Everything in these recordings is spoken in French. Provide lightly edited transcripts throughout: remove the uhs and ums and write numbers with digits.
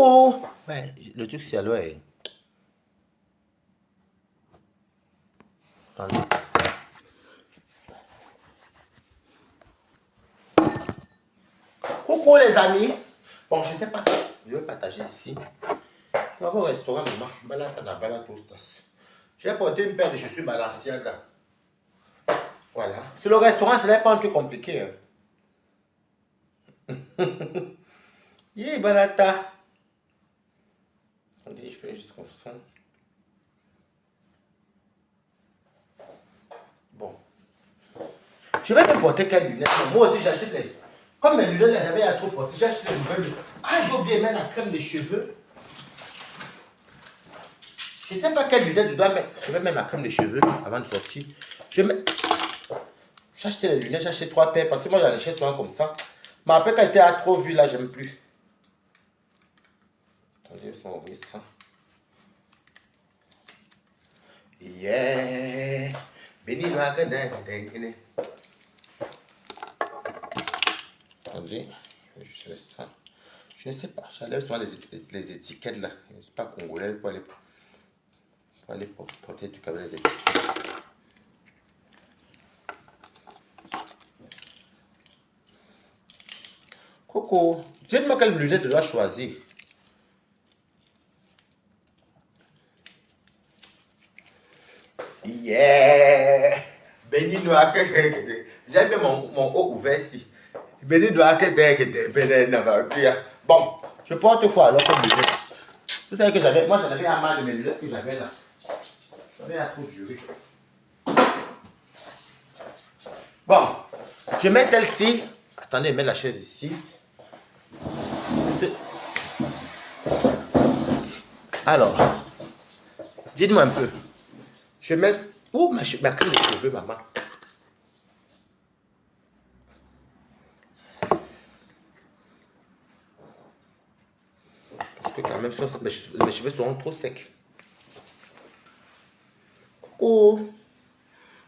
Oh, ouais, le truc c'est alors. Attendez. Coucou les amis. Bon, je sais pas. Je vais partager ici. Je vais au restaurant, maman. Je vais porter une paire de chaussures Balenciaga. Voilà. Sur le restaurant, ce n'est pas un truc compliqué. Hein. Yeah, balata. Attendez, je fais juste comme ça. Bon. Je vais me porter quelles lunettes. Moi aussi, j'achète les. Comme mes lunettes, j'avais à trop porter, j'achète les nouvelles. Ah, j'ai oublié de mettre la crème de cheveux. Je ne sais pas quelle lunette je dois mettre. Je vais mettre ma crème de cheveux avant de sortir. Je vais mettre. J'ai acheté les lunettes, j'ai acheté 3 paires parce que moi j'en achète souvent comme ça. Mais après, quand elle était à trop vue, là, j'aime plus. Attendez, je vais envoyer ça. Yeah. Béni Attendez, je vais juste faire ça. Je ne sais pas, j'enlève souvent les étiquettes là. C'est pas congolais pour aller porter du truc avec les étiquettes. Coco, dites-moi quelle lunette je dois choisir. Yeah! Béni noir que j'aime bien mon haut ouvert ici. Béni noir que bon, je porte quoi alors comme lunette? Vous savez que j'avais, moi j'en avais un mal de mes lunettes que j'avais là. J'avais à trop durer. Bon, je mets celle-ci. Attendez, je mets la chaise ici. Alors, dites-moi un peu. Je mets. Où ma crème de cheveux, maman? Parce que quand même, mes cheveux seront trop secs. Coucou.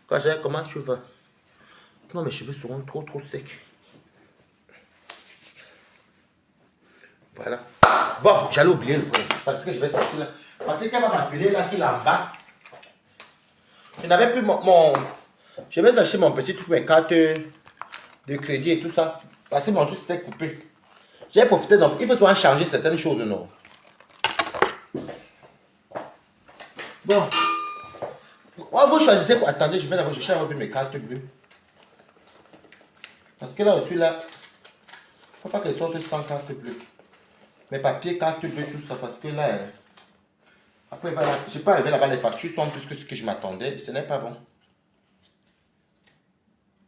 Comment tu vas? Sinon, mes cheveux seront trop secs. Voilà. Bon, j'allais oublier le principe parce que je vais sortir là. Parce qu'elle va m'appeler là, qu'il est en bas. Je n'avais plus je vais acheter mon petit truc, mes cartes de crédit et tout ça. Parce que mon truc s'est coupé. J'ai profité donc. Il faut souvent changer certaines choses, non? Bon. Oh, vous choisissez quoi? Attendez, je vais d'abord chercher mes cartes bleues. Parce que là aussi, là, il ne faut pas qu'elles sortent sans carte bleue. Mes papiers, carte bleue, tout ça. Parce que là, après, voilà, je peux arriver là-bas, les factures sont plus que ce que je m'attendais. Ce n'est pas bon.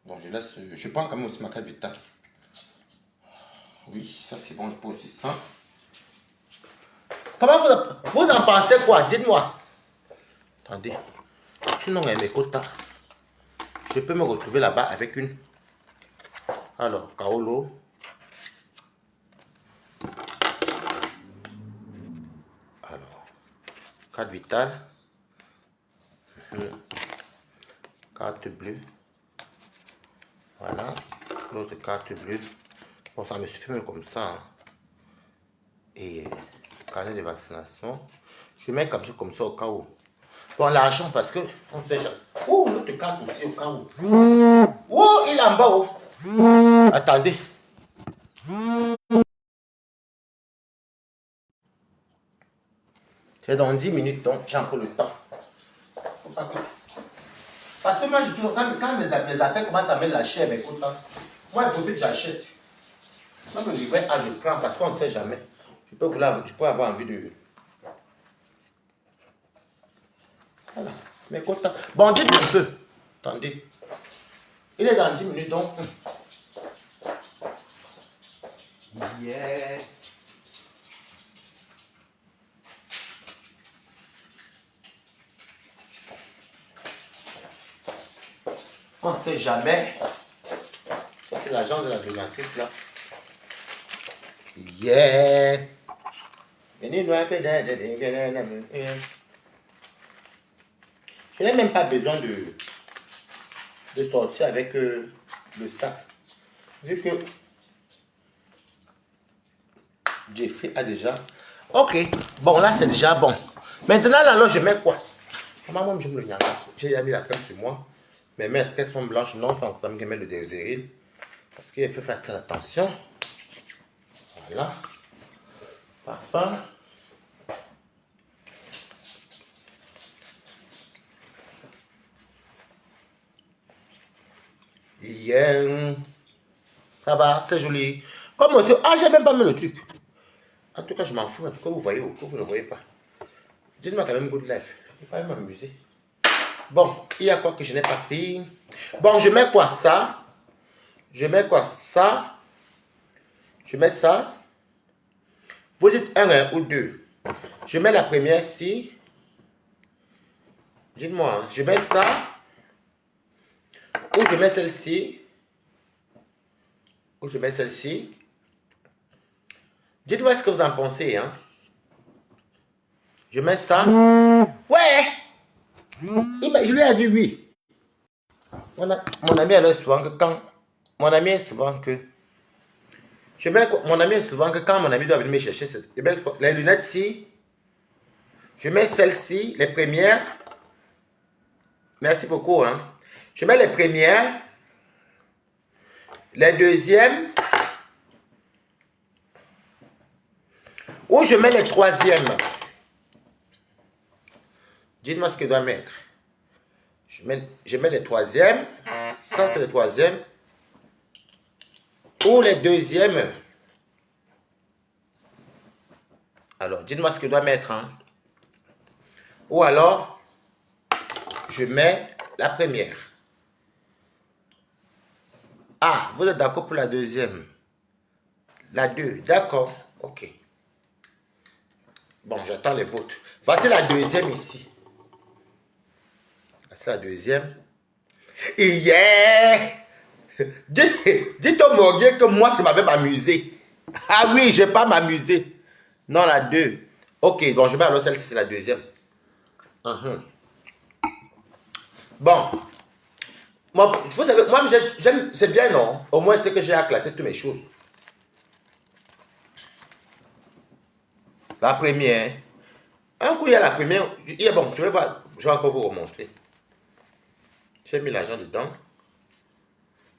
Bon, je laisse. Je prends quand même aussi ma carte vitale. Oui, ça c'est bon, je peux aussi ça. Comment vous en pensez quoi? Dites-moi. Attendez. Sinon, il y a mes quotas. Je peux me retrouver là-bas avec une. Alors, Kaolo. Alors, carte vitale. Carte bleue. Voilà. L'autre carte bleue. Bon, ça me suffit même comme ça. Hein. Et carnet de vaccination. Je mets comme ça au cas où. Bon, l'argent parce que on sait jamais. Oh, l'autre carte aussi au cas où. Oh, il est en bas. Oh. Attendez. C'est dans 10 minutes, donc j'ai encore le temps. Parce que moi, quand mes affaires commencent à me lâcher, mes comptes, moi, il faut que j'achète. Moi, le livret A, je prends parce qu'on ne sait jamais. Je peux avoir envie de. Voilà, mes comptes. Bon, dites-moi un peu. Attendez. Il est dans 10 minutes, donc. Yeah. On ne sait jamais. C'est l'agent de la donatrice là. Yeah. Je n'ai même pas besoin de sortir avec le sac. Vu que Jeffrey a déjà. Ok. Bon, là, c'est déjà bon. Maintenant, là, je mets quoi? Moi, j'aime le nyanga. J'ai déjà mis la crème sur moi. Mes mains, est-ce qu'elles sont blanches? Non, il faut encore mettre le désiril. Parce qu'il faut faire très attention. Voilà. Parfum. Yeah. Ça va, c'est joli. Comme aussi, ah, j'ai même pas mis le truc. En tout cas, je m'en fous. En tout cas, vous voyez ou vous ne voyez pas. Dites-moi quand même good life. Je vais pas m'amuser. Bon, il y a quoi que je n'ai pas pris? Bon, je mets quoi ça? Je mets quoi ça? Je mets ça. Vous dites un ou deux. Je mets la première ici. Dites-moi, je mets ça. Ou je mets celle-ci. Ou je mets celle-ci. Dites-moi ce que vous en pensez. Hein? Je mets ça. Ouais! Je lui ai dit oui. Mon ami est souvent que quand... Mon ami est souvent que... Mon ami est souvent que quand mon ami doit venir me chercher, les lunettes ici. Je mets celle-ci, les premières. Merci beaucoup. Hein. Je mets les premières. Les deuxièmes. Ou je mets les troisièmes. Dites-moi ce que je dois mettre. Je mets les troisièmes. Ça, c'est le troisième. Ou les deuxièmes. Alors, dites-moi ce que je dois mettre. Hein. Ou alors, je mets la première. Ah, vous êtes d'accord pour la deuxième. La 2, d'accord. Ok. Bon, j'attends les vôtres. Voici la deuxième ici. Voici la deuxième. Et yeah! Dites au Morguet que moi, je m'avais m'amusé. Ah oui, je ne vais pas m'amuser. Non, la 2. Ok, donc je mets alors celle-ci, c'est la deuxième. Bon. Vous savez, moi, j'aime, c'est bien, non? Au moins, c'est que j'ai à classer toutes mes choses. La première. Un coup, il y a la première. Bon, je vais encore vous remontrer. J'ai mis l'argent dedans.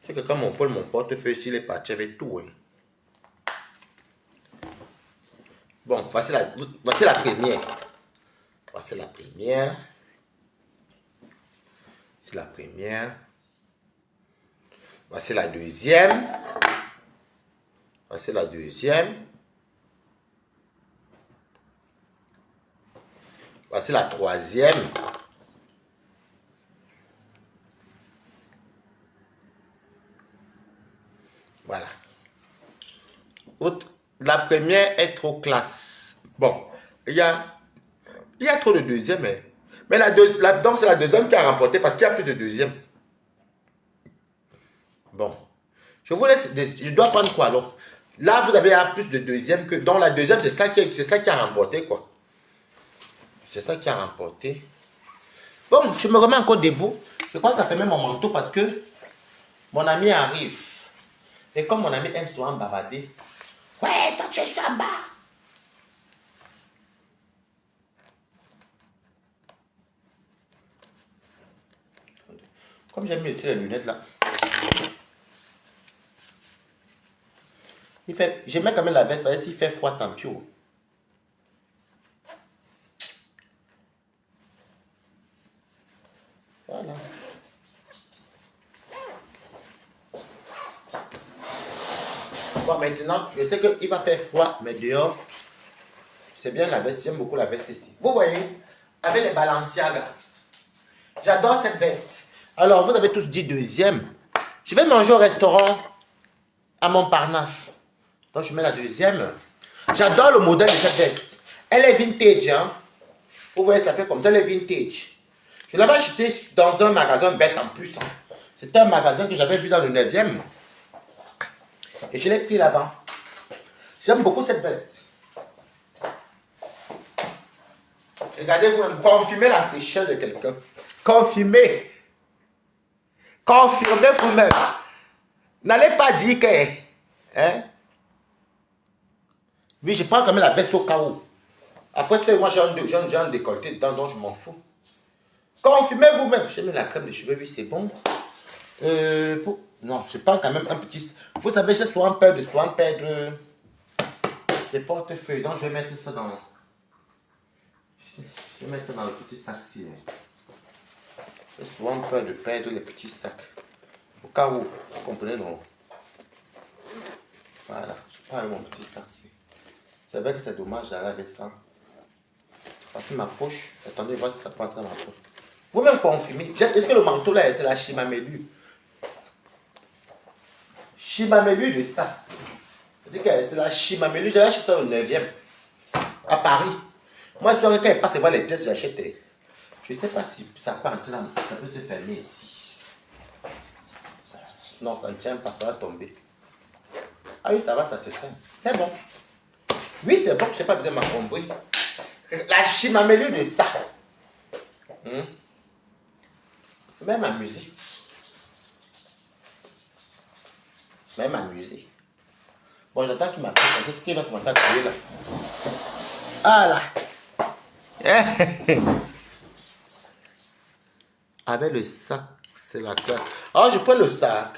C'est que quand on vole mon portefeuille, s'il est parti avec tout. Hein. Bon, voici la première. Voici la première. C'est la première. Voici la deuxième. Voici la deuxième. Voici la troisième. Voilà. La première est trop classe. Bon, il y a trop de deuxième. Hein. Mais donc c'est la deuxième qui a remporté parce qu'il y a plus de deuxième. Bon. Je vous laisse. Je dois prendre quoi alors? Là, vous avez plus de deuxième que. Dans la deuxième, c'est ça qui a remporté quoi. C'est ça qui a remporté. Bon, je me remets encore debout. Je crois que ça fait même mon manteau parce que mon ami arrive. Et comme mon ami aime souvent bavarder. Ouais, toi tu es samba. Comme j'aime mieux aussi les lunettes là. Je mets quand même la veste parce que s'il fait froid, tant pis. Voilà. Bon, maintenant, je sais qu'il va faire froid, mais dehors, c'est bien la veste. J'aime beaucoup la veste ici. Vous voyez, avec les Balenciaga. J'adore cette veste. Alors, vous avez tous dit deuxième. Je vais manger au restaurant à Montparnasse. Donc, je mets la deuxième. J'adore le modèle de cette veste. Elle est vintage. Hein? Vous voyez, ça fait comme ça, elle est vintage. Je l'avais acheté dans un magasin bête en plus. Hein. C'était un magasin que j'avais vu dans le 9e. Et je l'ai pris là-bas. J'aime beaucoup cette veste. Regardez vous-même, confirmez la fraîcheur de quelqu'un. Confirmez. Confirmez vous-même. N'allez pas dire que... Hein? Oui, je prends quand même la veste au cas où. Après, tu sais, moi, j'ai un décolleté dedans, donc je m'en fous. Confirmez vous-même. J'ai mis la crème de cheveux, oui, c'est bon. Non, je prends quand même un petit... Vous savez, j'ai souvent peur de des portefeuilles. Donc, je vais mettre ça dans... Je vais mettre ça dans le petit sac-ci. J'ai souvent peur de perdre les petits sacs. Au cas où, vous comprenez, non? Voilà, je prends mon petit sac-ci. C'est vrai que c'est dommage d'aller avec ça. Parce que ma poche... Attendez, voir si ça peut entrer dans ma poche. Vous-même confirmez. Est-ce que le manteau là, c'est la Chimamelu? Chimamelu de ça. C'est-à-dire que c'est la Chimamelu. J'ai acheté ça au 9e. À Paris. Moi, quand elle passe et voir les pièces, j'achète. Je ne sais pas si ça peut entrer là. Ça peut se fermer ici. Non, ça ne tient pas, ça va tomber. Ah oui, ça va, ça se ferme. C'est bon. Oui, c'est bon, je ne sais pas, vous avez compris. La Chimamelu de ça. Même m'amuser. Même m'amuser. Bon, j'attends qu'il m'appelle. C'est ce qu'il va commencer à couler là. Ah là. Avec le sac, c'est la classe. Oh, je prends le sac.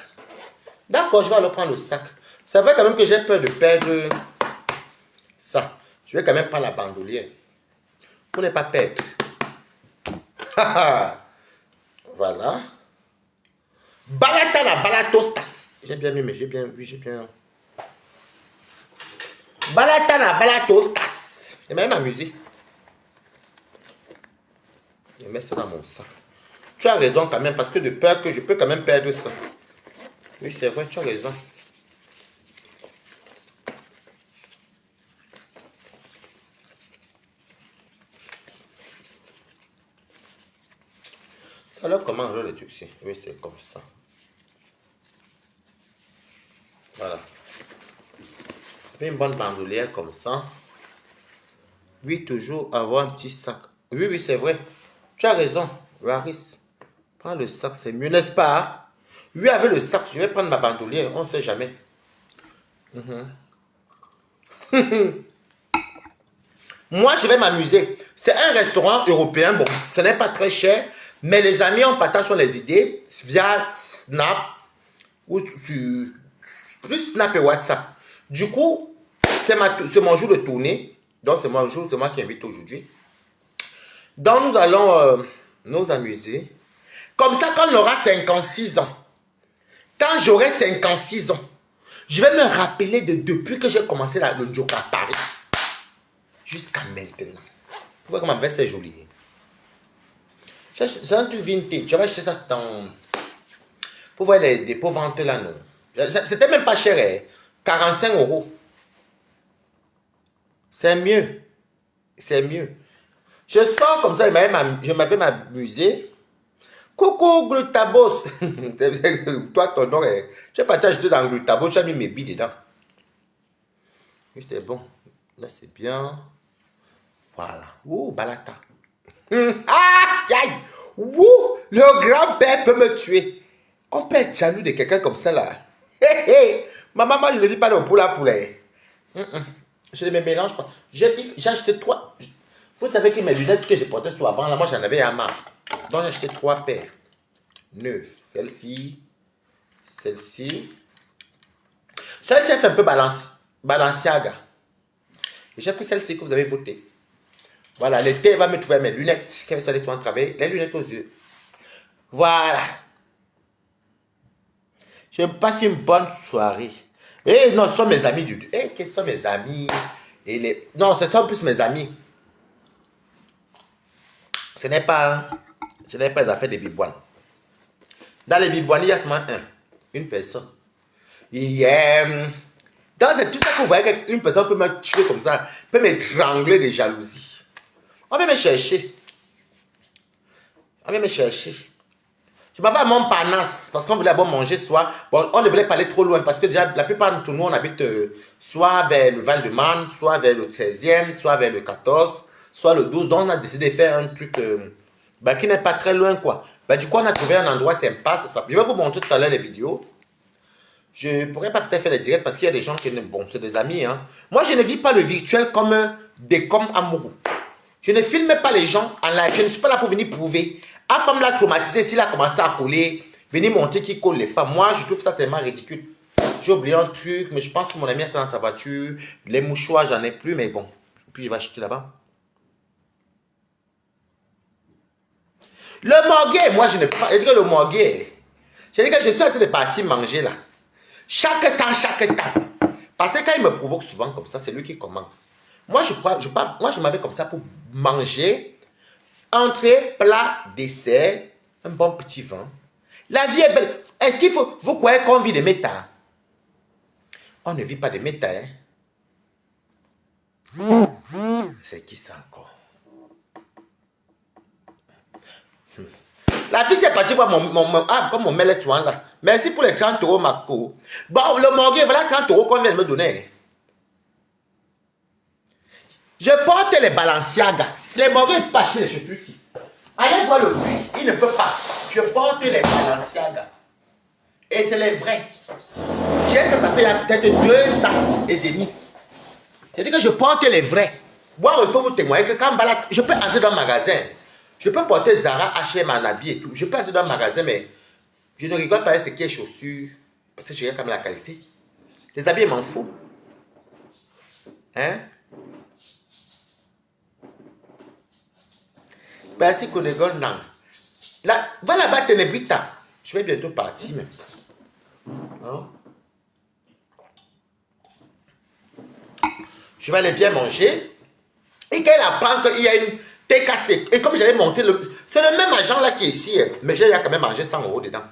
D'accord, je vais alors prendre le sac. C'est vrai quand même que j'ai peur de perdre ça. Je vais quand même prendre la bandoulière. Pour ne pas perdre. Voilà. Balatana, balatostas. J'ai bien mis, mais j'ai bien vu, j'ai bien. Balatana, balatostas. J'ai même amusé. Je mets ça dans mon sac. Tu as raison quand même, parce que de peur que je peux quand même perdre ça. Oui, c'est vrai, tu as raison. Alors, comment le truc ici? Oui, c'est comme ça. Voilà. Une bonne bandoulière comme ça. Oui, toujours avoir un petit sac. Oui, oui, c'est vrai. Tu as raison, Waris. Prends le sac, c'est mieux, n'est-ce pas? Oui, avec le sac, je vais prendre ma bandoulière. On ne sait jamais. Moi, je vais m'amuser. C'est un restaurant européen. Bon, ce n'est pas très cher. Mais les amis, on partage sur les idées via Snap ou sur plus Snap et WhatsApp. Du coup, c'est mon jour de tournée. Donc, c'est mon jour, c'est moi qui invite aujourd'hui. Donc, nous allons nous amuser. Comme ça, quand on aura 56 ans, quand j'aurai 56 ans, je vais me rappeler de depuis que j'ai commencé le Njoka à Paris. Jusqu'à maintenant. Vous voyez comment ma veste est jolie. C'est un truc vintage. Tu vas acheter ça dans... Vous voyez les dépôts ventes là, non? C'était même pas cher, hein? 45 €. C'est mieux. C'est mieux. Je sors comme ça, je m'avais m'amusé. Coucou, Glutabos. Toi, ton nom est... Tu es parti acheter dans Glutabos, tu as mis mes billes dedans. Oui, c'est bon. Là, c'est bien. Voilà. Ouh, balata. Ah, aïe. Ouh, le grand-père peut me tuer. On peut être jaloux de quelqu'un comme ça, là. Hé, hé. Ma maman, je ne dis pas le poulet. Je ne me mélange pas. J'ai acheté 3. Vous savez que mes lunettes que j'ai portées soit avant, là, moi, j'en avais à marre. Donc, j'ai acheté 3 paires. 9. Celle-ci. Celle-ci. Celle-ci, elle fait un peu Balenciaga. J'ai pris celle-ci que vous avez votée. Voilà, l'été va me trouver mes lunettes. Qu'est-ce que ça travailler? Les lunettes aux yeux. Voilà. Je passe une bonne soirée. Eh non, ce sont mes amis du... Eh, quels sont mes amis? Non, ce sont plus mes amis. Ce n'est pas les affaires des bibouanes. Dans les bibouanes, il y a seulement une personne. Donc c'est tout ça que vous voyez qu'une personne peut me tuer comme ça, peut m'étrangler de jalousie. On vient me chercher. On vient me chercher. Je m'avais à Montparnasse parce qu'on voulait bon manger soit. Bon, on ne voulait pas aller trop loin parce que déjà la plupart d'entre nous on habite soit vers le Val-de-Marne, soit vers le 13e, soit vers le 14, soit le 12. Donc on a décidé de faire un truc qui n'est pas très loin quoi. Du coup on a trouvé un endroit sympa. Ça. Je vais vous montrer tout à l'heure les vidéos. Je ne pourrais pas peut-être faire les directs parce qu'il y a des gens qui... Bon, c'est des amis. Hein. Moi je ne vis pas le virtuel comme amoureux. Je ne filme pas les gens en live. Je ne suis pas là pour venir prouver. La femme l'a traumatisé, s'il a commencé à coller, venir montrer qui colle les femmes. Moi, je trouve ça tellement ridicule. J'ai oublié un truc, mais je pense que mon ami a ça dans sa voiture. Les mouchoirs, j'en ai plus, mais bon. Puis je vais acheter là-bas. Le morguet, moi, je ne peux pas. Je dis que le morguet, je dis que je suis en train de partir manger là. Chaque temps, chaque temps. Parce que quand il me provoque souvent comme ça, c'est lui qui commence. Moi, je m'avais comme ça pour manger, entrée, plat, dessert, un bon petit vin. La vie est belle. Est-ce qu'il faut... Vous croyez qu'on vit des méta? On ne vit pas des méta, hein? C'est qui ça encore? La fille s'est partie voir comme mon mail est là. Merci pour les 30 euros, Marco. Bon, le morgue, voilà 30 euros qu'on vient de me donner. Je porte les Balenciaga. Les morgues ne peuvent pas acheter les chaussures ici. Allez voir le prix. Il ne peut pas. Je porte les Balenciaga. Et c'est les vrais. Ça fait peut-être 2 ans et demi. C'est-à-dire que je porte les vrais. Moi, je peux vous témoigner que quand je peux entrer dans le magasin. Je peux porter Zara, H&M, un habit et tout. Je peux entrer dans le magasin, mais je ne regarde pas ce qui est chaussures. Parce que je regarde quand même la qualité. Les habits, je m'en fous. Hein? Merci, Konegon, non. Là, va là-bas, Ténébrita. Je vais bientôt partir, mais. Hein? Je vais aller bien manger. Et quand elle apprend qu'il y a une TKC, et comme j'avais monté le... C'est le même agent là qui est ici, mais j'ai quand même mangé 100 euros dedans.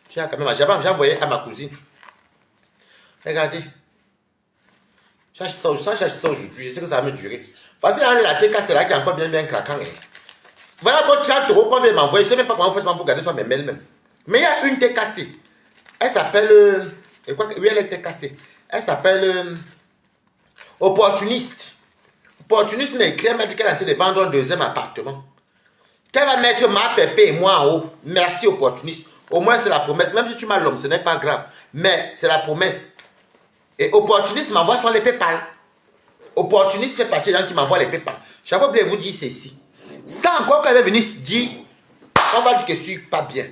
J'ai quand même mangé. J'ai envoyé à ma cousine. Regardez. J'achète ça aujourd'hui. Je sais que ça va me durer. Parce que la TKC là qui est encore bien craquant. Voilà quand 30 euros qu'on vient m'envoyer. Je ne sais même pas comment on fait pour garder sur mes mails même. Mais il y a une TKC. Elle s'appelle... Oui, elle est TKC. Elle s'appelle... Opportuniste. Opportuniste m'a écrit, elle m'a dit qu'elle est en train de vendre un 2e appartement. Qu'elle va mettre ma pépé et moi en haut. Merci opportuniste. Au moins c'est la promesse. Même si tu m'as l'homme, ce n'est pas grave. Mais c'est la promesse. Et opportuniste m'envoie sur les PayPal. Opportuniste fait partie des gens qui m'envoient les PayPal. Chaque fois que je vous dire ceci. Ça encore quand elle est venue dire, on va dire que je ne suis pas bien.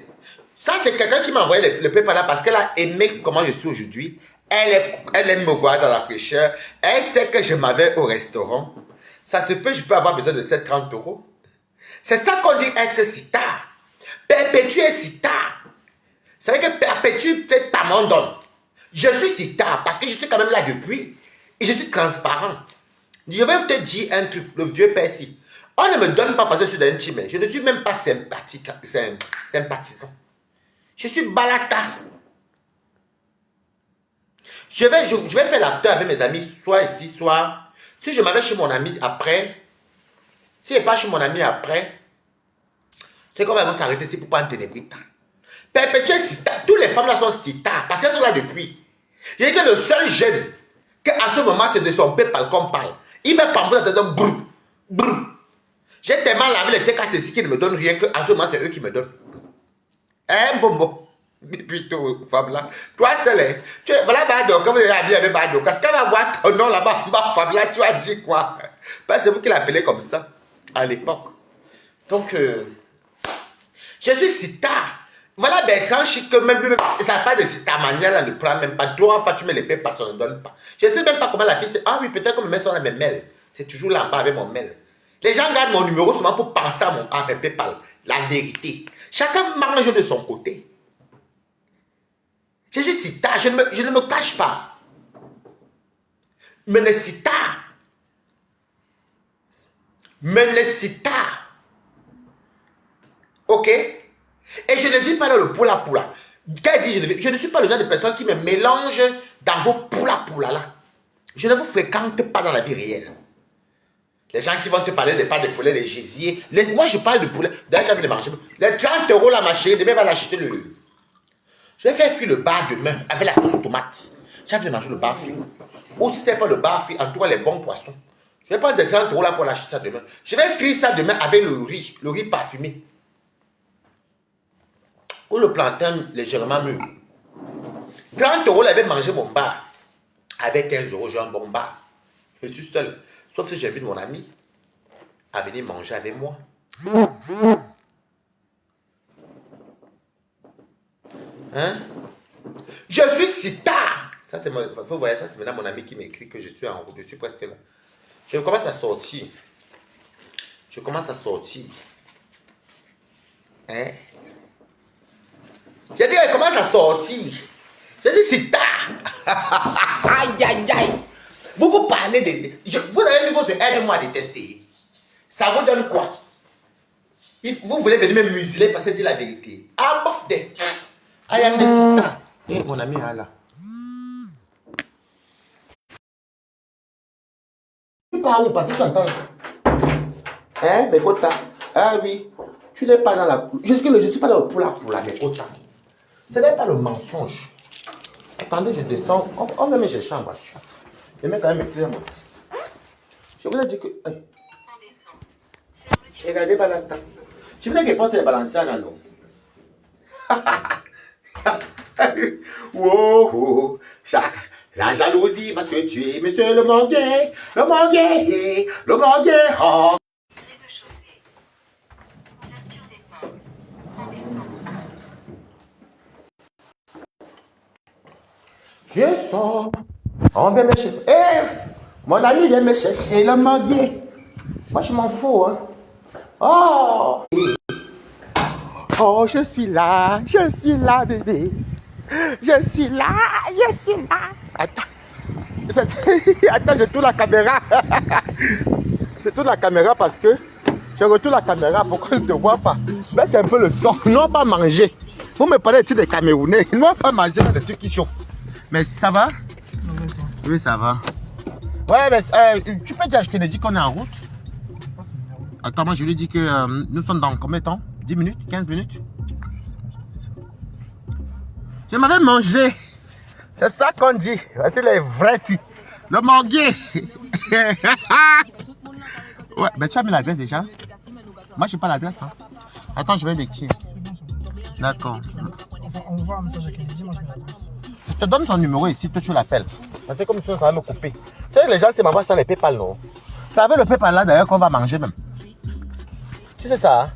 Ça c'est quelqu'un qui m'a envoyé le PayPal là parce qu'elle a aimé comment je suis aujourd'hui. Elle aime me voir dans la fraîcheur. Elle sait que je m'avais au restaurant. Ça se peut, je peux avoir besoin de ces 30 euros. C'est ça qu'on dit être star. Perpétuer star. C'est vrai que perpétuer fait ta mandonne. Je suis star parce que je suis quand même là depuis. Et je suis transparent. Je vais te dire un truc, le vieux Percy. On ne me donne pas parce que je suis d'un team. Je ne suis même pas sympathique, sympathisant. Je suis balata. Je vais faire l'after avec mes amis, soit ici, soit... Si je m'avais chez mon ami après, si je n'ai pas chez mon ami après, c'est qu'on va s'arrêter ici pour pas en tenir plus tard. Perpétuer Sita, toutes les femmes là sont Sita, parce qu'elles sont là depuis. Je dis que le seul jeune, qu'à ce moment c'est de son PayPal qu'on parle. Il va pas me dire brou, brou. J'ai tellement lavé les TKC ici qui ne me donnent rien qu'à ce moment c'est eux qui me donnent. Hein, bonbon. Plutôt, femme là. Toi seul, voilà Bado, quand vous avez habillé avec Bado, parce qu'elle va voir ton nom là-bas, femme là, tu as dit quoi? Parce que c'est vous qui l'appelez comme ça, à l'époque. Donc, je suis Sita. Voilà Bertrand Chic, même lui, ça n'a pas de Sita manière, là, ne prend même pas. Toi, enfin, tu me les payes parce qu'on ne donne pas. Je ne sais même pas comment la fille, c'est, ah oui, peut-être qu'on me met sur mes mails. C'est toujours là en bas avec mon mail. Les gens gardent mon numéro seulement pour penser à mes PayPal. La vérité. Chacun mange de son côté. Je suis Sita, je ne me cache pas. Mais le Sita. Ok? Et je ne vis pas dans le poula. Quand elle dit je ne suis pas le genre de personne qui me mélange dans vos poula là. Je ne vous fréquente pas dans la vie réelle. Les gens qui vont te parler des pâtes de poulet, les gésiers. Moi je parle de poulet. D'ailleurs j'ai envie de manger. Les 30 euros là ma chérie, demain va l'acheter le... Je vais faire frire le bar demain avec la sauce tomate. J'ai envie de manger le bar frit. Ou si ce n'est pas le bar frit, en tout cas les bons poissons. Je vais prendre des 30 euros là pour l'acheter ça demain. Je vais frire ça demain avec le riz parfumé. Ou le plantain légèrement mûr. 30 euros là, je vais manger mon bar. Avec 15 euros, j'ai un bon bar. Je suis seul. Sauf si j'invite mon ami. à venir manger avec moi. Hein? Je suis si tard. Ça, c'est vous voyez, ça, c'est maintenant mon ami qui m'écrit que je suis en route. Je suis presque là. Je commence à sortir. Je commence à sortir. Hein? J'ai dit qu'elle commence à sortir. Je suis si tard. Aïe, aïe, aïe. Vous parlez de... vous avez vu votre aide-moi à détester. Ça vous donne quoi? Vous voulez venir me museler parce que dit la vérité. Ah, bof de... I am the sita. Eh, mon ami, là. Tu pars où? Parce que tu entends. Hein, mes quotas? Ah oui. Tu n'es pas dans la... Je ne suis pas dans le poula, mes quotas. Ce n'est pas le mensonge. Attendez, je descends. On va me chercher en voiture. Je mets quand même mes clés en voiture. Je vous ai dit que... Hey. Regardez par là. Je voulais que porte les Balenciaga, non? Wow, la jalousie va te tuer, monsieur le manguet, le manguet, le manguet. Oh. Je sors, on vient me chercher. Hey, mon ami vient me chercher le manguet. Moi, je m'en fous, hein. Oh. Oh, je suis là, bébé. Je suis là. Attends. Attends, je tourne la caméra. Je tourne la caméra parce que je retourne la caméra. Pourquoi je ne te vois pas? Mais c'est un peu le son. Ils n'ont pas mangé. Vous me parlez des Camerounais. Ils n'ont pas mangé des trucs qui chauffent. Mais ça va? Oui, ça va. Ouais, mais tu peux dire à Kennedy qu'on est en route? Attends, moi je lui ai dit que nous sommes dans combien de temps? 10 minutes? 15 minutes? Je m'avais mangé. C'est ça qu'on dit. C'est les vrais trucs. Le manguier. Ouais, mais tu as mis l'adresse déjà? Moi je n'ai pas l'adresse. Hein. Attends, je vais l'écrire. D'accord. On voit un message à Kennedy, moi je mets l'adresse. Je te donne ton numéro ici, toi tu l'appelles. Ça fait comme si ça va me couper. Tu sais, les gens, c'est m'envoient ça les PayPal, non? C'est avec le PayPal là d'ailleurs qu'on va manger même. Tu sais ça? Hein?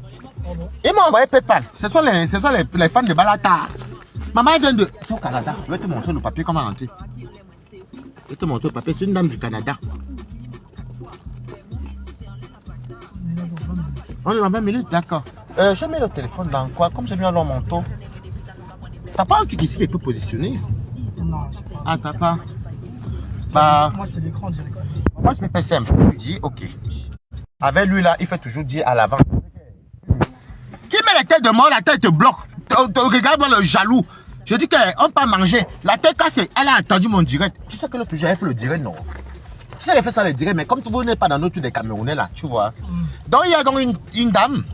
Ils m'ont envoyé PayPal. Ce sont les fans de Balata. Maman elle vient de... Au Canada. Je vais te montrer le papier, comment rentrer. Je vais te montrer le papier. C'est une dame du Canada. On est dans 20 minutes, d'accord. J'ai mis le téléphone dans quoi? Comme j'ai mis dans mon manteau. T'as pas un truc ici qui peut positionner? Non. Ah, t'as pas? Bah... Moi c'est l'écran directement. Moi je me fais simple. Je dis ok. Avec lui là, il fait toujours dire à l'avant. Qui met la tête de mort, la tête te bloque. Regarde-moi le jaloux. Je dis qu'on peut manger. La tête cassée, elle a attendu mon direct. Tu sais que l'autre jour, elle fait le direct, non? Tu sais, elle fait ça le direct, mais comme vous n'êtes pas dans notre des Camerounais là, tu vois. Donc il y a donc une dame.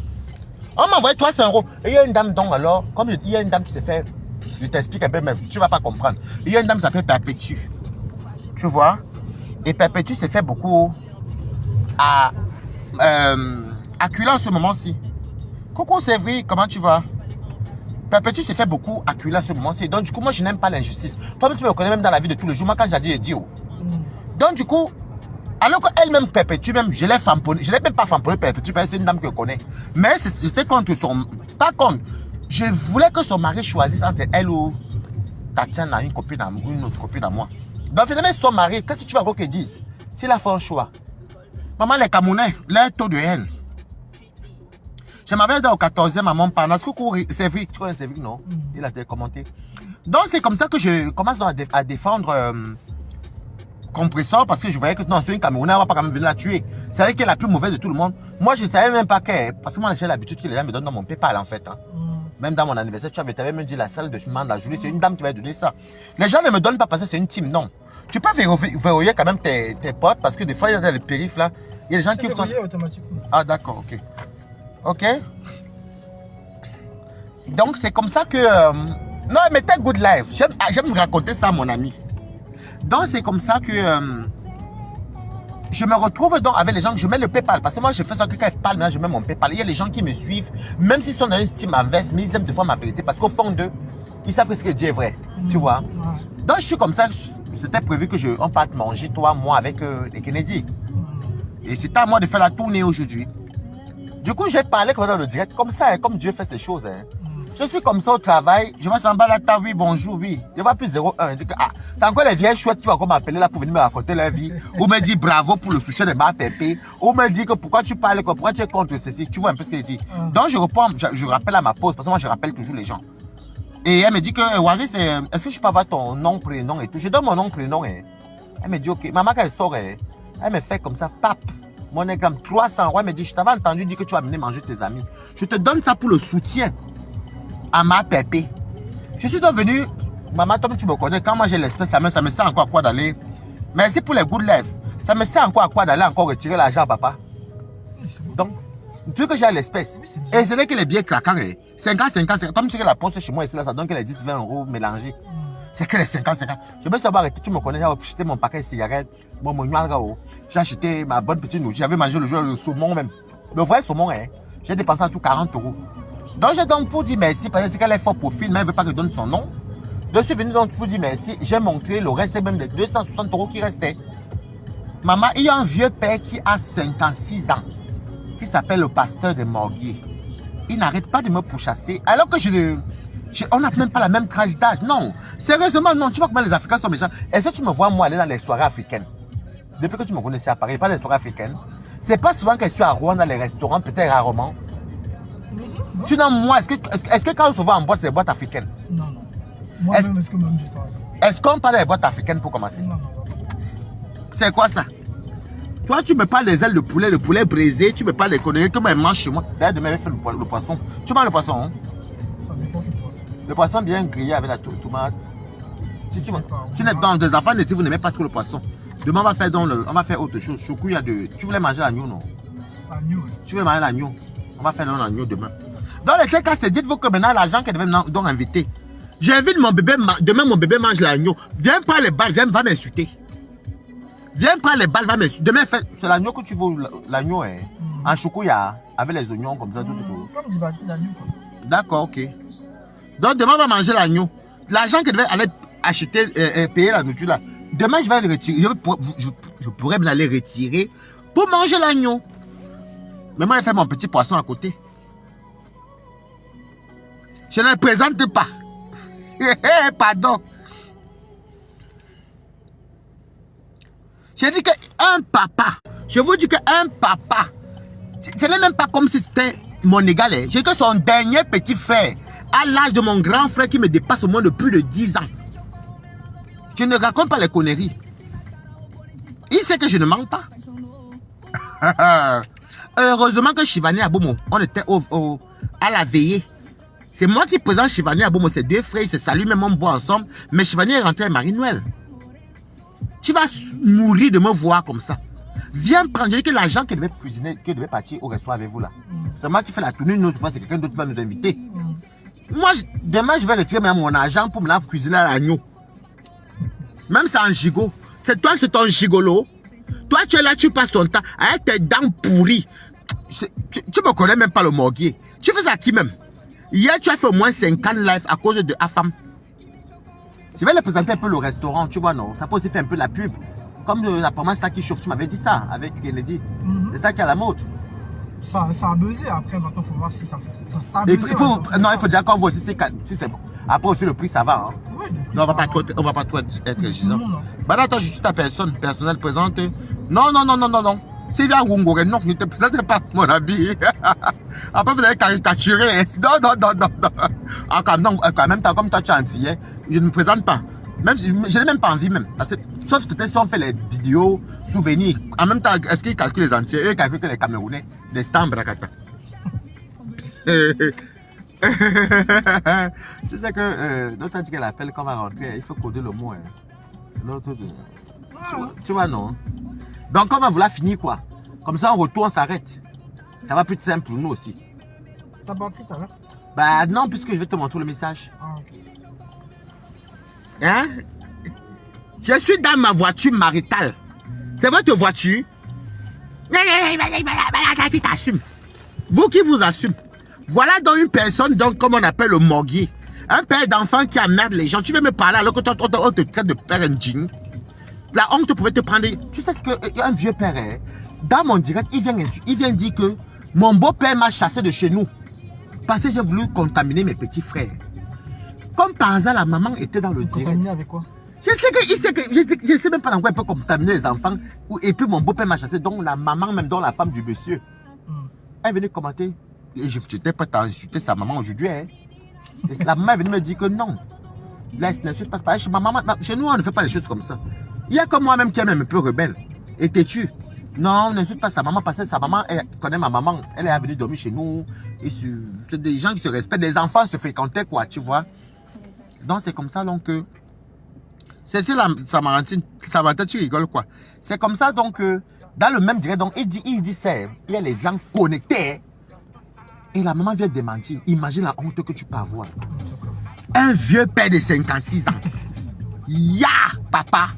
On m'a envoyé 300 €. Et il y a une dame donc alors, comme je dis, il y a une dame qui s'est fait. Je t'explique un peu, mais tu ne vas pas comprendre. Il y a une dame qui s'appelle Perpétue. Tu vois? Et Perpétue s'est fait beaucoup à acculer en ce moment-ci. Coucou Sévry, comment tu vas? Perpétue s'est fait beaucoup acculer en ce moment-ci. Donc du coup, moi je n'aime pas l'injustice. Toi tu me connais même dans la vie de tous les jours. Moi quand j'ai dit, je dis oh. Donc du coup, alors qu'elle-même Perpétue, même, je l'ai famponné. Je ne l'ai même pas famponné Perpétue parce que c'est une dame que je connais. Mais j'étais contre son... Pas contre. Je voulais que son mari choisisse entre elle ou Tatiana, une autre copine à moi. Donc finalement, son mari, qu'est-ce que tu vas encore qu'ils disent? S'il a fait un choix. Maman, les Camerounais, leur taux de haine. Je m'avais dit au 14e à mon parent. C'est vrai, tu connais Sévry, non? Il a commenté. Donc c'est comme ça que je commence à défendre Compressor parce que je voyais que non, c'est une Camerounaise, elle ne va pas quand même venir la tuer. C'est elle qui est la plus mauvaise de tout le monde. Moi, je ne savais même pas qu'elle. Parce que moi, j'ai l'habitude que les gens me donnent dans mon PayPal en fait. Hein. Même dans mon anniversaire, tu avais même dit la salle de Manda Julie, c'est une dame qui va donner ça. Les gens ne me donnent pas parce que c'est une team, non. Tu peux verrouiller quand même tes potes parce que des fois, il y a des périphes là. Il y a des gens qui verrouillé automatiquement. Ah, d'accord, ok. Ok. Donc, c'est comme ça que. Non, mais t'es good life. J'aime raconter ça à mon ami. Donc, c'est comme ça que. Je me retrouve donc avec les gens que je mets le PayPal. Parce que moi, je fais ça que quand je parle, maintenant, je mets mon PayPal. Il y a les gens qui me suivent, même s'ils sont dans une style inverse, mais ils aiment des fois ma vérité. Parce qu'au fond d'eux, ils savent que ce que je dis est vrai. Tu vois. Donc, je suis comme ça. C'était prévu que on parte manger, toi, moi, avec les Kennedy. Et c'était à moi de faire la tournée aujourd'hui. Du coup, j'ai parlé comme dans le direct, comme ça, comme Dieu fait ses choses. Hein. Je suis comme ça au travail, je vais s'en bas la table, oui, bonjour, oui. Je vais plus 0,1. Je dis que, ah, c'est encore les vieilles chouettes qui vont encore m'appeler là pour venir me raconter leur vie. Ou me dire bravo pour le soutien de ma pépé. Ou me dire que pourquoi tu parles, pourquoi tu es contre ceci. Tu vois un peu ce qu'elle dit. Donc, je réponds, je rappelle à ma pause, parce que moi, je rappelle toujours les gens. Et elle me dit que, Waris, est-ce que je peux avoir ton nom, prénom et tout. Je donne mon nom, prénom. Hein. Elle me dit, ok. Maman, quand elle sort, elle me fait comme ça, pap. Mon égramme 300. Ouais, elle me dit, je t'avais entendu dire que tu vas venir manger tes amis. Je te donne ça pour le soutien à ma pépé. Je suis devenu, maman, comme tu me connais, quand moi j'ai l'espèce, ça me sert encore à quoi d'aller. Merci pour les good lèvres. Ça me sert encore à quoi d'aller encore retirer l'argent, papa. Donc, plus que j'ai l'espèce. Et c'est vrai que les billets claquants, 50, comme tu sais que la poste chez moi ici, là, ça donne que les 10, 20 euros mélangés. C'est que les 50. Je me suis arrêté, tu me connais, j'ai acheté mon paquet de cigarettes, mon noir, j'ai acheté ma bonne petite nourriture, j'avais mangé le saumon même. Le vrai saumon, hein, j'ai dépensé en tout 40 euros. Donc je donne pour dire merci, parce que c'est qu'elle est fort profil, mais elle ne veut pas que je donne son nom. Je suis venu donc pour dire merci, j'ai montré le reste même des 260 euros qui restaient. Maman, il y a un vieux père qui a 56 ans, qui s'appelle le pasteur de Morguier. Il n'arrête pas de me pourchasser, alors que on n'a même pas la même tranche d'âge. Non, sérieusement, non. Tu vois comment les Africains sont méchants. Est-ce que tu me vois, moi, aller dans les soirées africaines? Depuis que tu me connaissais à Paris, pas les soirées africaines. C'est pas souvent que je suis à Rouen dans les restaurants, peut-être rarement. Sinon, moi, est-ce que quand on se voit en boîte, c'est boîte africaine? Non, non. Moi-même, est-ce que même je sais? Est-ce qu'on parle des boîtes africaines pour commencer? Non, non. C'est quoi ça? Toi, tu me parles des ailes de poulet, le poulet brisé, tu me parles des conneries que moi, je mange chez moi. D'ailleurs, demain, je vais faire le poisson. Tu manges le poisson, hein? Ça dépend quel poisson. Le poisson bien grillé avec la tomate. Tu n'es dans des enfants, vous n'aimez pas trop le poisson. Demain, on va faire autre chose. Choukou, tu voulais manger l'agneau, non? L'agneau, oui. Tu veux manger l'agneau? On va faire l'agneau demain. Dans les cas, c'est dites-vous que maintenant, l'argent qu'elle devait donc inviter. J'invite mon bébé, demain, mon bébé mange l'agneau. Viens prendre les balles, va m'insulter. Viens prendre les balles, va m'insulter. Demain, c'est l'agneau que tu veux, l'agneau, hein? En choukouya, avec les oignons comme ça, tout. Comme du bâti l'agneau, quoi. D'accord, ok. Donc, demain, on va manger l'agneau. L'argent qu'elle devait aller acheter, payer la nourriture là. Demain, je vais le retirer. Je pourrais bien aller retirer pour manger l'agneau. Mais moi, je fais mon petit poisson à côté. Je ne le présente pas. Pardon. J'ai dit qu'un papa, je vous dis qu'un papa, ce n'est même pas comme si c'était mon égal. J'ai que son dernier petit frère, à l'âge de mon grand frère qui me dépasse au moins de plus de 10 ans. Je ne raconte pas les conneries. Il sait que je ne mens pas. Heureusement que Chivani Abomo, on était à la veillée. C'est moi qui présente Chivani Abomo, ses deux frères, ils se saluent, même on boit ensemble. Mais Chivani est rentré à Marie-Noël. Tu vas mourir de me voir comme ça. Viens prendre, j'ai dit que l'argent qu'elle devait cuisiner, qu'elle devait partir au restaurant avec vous là. C'est moi qui fais la tournée une autre fois, c'est quelqu'un d'autre qui va nous inviter. Moi, demain, je vais retirer même mon argent pour me cuisiner à l'agneau. Même c'est en gigot. C'est toi, c'est ton gigolo. Toi, tu es là, tu passes ton temps avec tes dents pourries. Tu me connais même pas le morguier. Tu fais ça à qui même? Hier, tu as fait au moins 50 lives à cause de Afam. Je vais le présenter un peu le restaurant, tu vois, non? Ça peut aussi faire un peu la pub. Comme apparemment, c'est ça qui chauffe. Tu m'avais dit ça avec Kennedy. C'est ça qui est à la mode. Ça a buzzé après, maintenant, il faut voir si ça fonctionne. Ça a Et buzzé, non, il faut dire qu'on voit aussi si c'est bon. Après aussi, le prix, ça va. Hein? Oui, Non, on va pas trop être exigeant. Bah là, toi, je suis ta personne personnelle présente. Non. Sylvia Wungore, non, ne te présente pas mon habit. Après, vous allez caricaturer. Non. En même temps, comme toi, tu es antillais, je ne me présente pas. Même, je n'ai même pas envie même. Parce que, sauf peut-être si on fait les vidéos, souvenirs. En même temps, est-ce qu'ils calculent les entiers? Eux, ils calculent que les Camerounais, des stamps, brakata. Tu sais que l'autre a dit qu'elle appelle quand on va rentrer, il faut coder le mot. Hein. L'autre, tu vois, non? Donc, on va vouloir finir quoi? Comme ça, on retourne, on s'arrête. Ça va plus de simple pour nous aussi. T'as pas pris tout à l'heure? Bah non, puisque je vais te montrer le message. Ah, ok. Hein? Je suis dans ma voiture maritale. C'est votre voiture? Qui t'assume? Vous qui vous assume? Voilà donc une personne, donc, comme on appelle le morguier. Un père d'enfant qui emmerde les gens. Tu veux me parler alors que toi, on te traite de père indien. La honte pouvait te prendre. Tu sais ce qu'un vieux père est? Dans mon direct, il vient dire que mon beau-père m'a chassé de chez nous. Parce que j'ai voulu contaminer mes petits frères. Comme par hasard, la maman était dans le direct. Contaminé avec quoi? Je sais même pas dans quoi elle peut contaminer les enfants. Et puis mon beau-père m'a chassé. Donc la maman, même dans la femme du monsieur, elle venait commenter. Et je n'étais pas à insulter sa maman aujourd'hui. Hein. La maman est venue me dire que non. Laisse, n'insulte pas. Chez ma maman, chez nous, on ne fait pas les choses comme ça. Il y a comme moi-même qui est même un peu rebelle. Et têtu. Non, n'insulte pas sa maman parce que sa maman, elle connaît ma maman. Elle est venue dormir chez nous. C'est des gens qui se respectent. Les enfants se fréquentaient, quoi, tu vois. Donc c'est comme ça, donc. C'est Samarantine, tu rigoles quoi. C'est comme ça donc dans le même direct, donc il dit ça, il y a les gens connectés et la maman vient démentir. Imagine la honte que tu peux avoir. Un vieux père de 56 ans. Ya papa.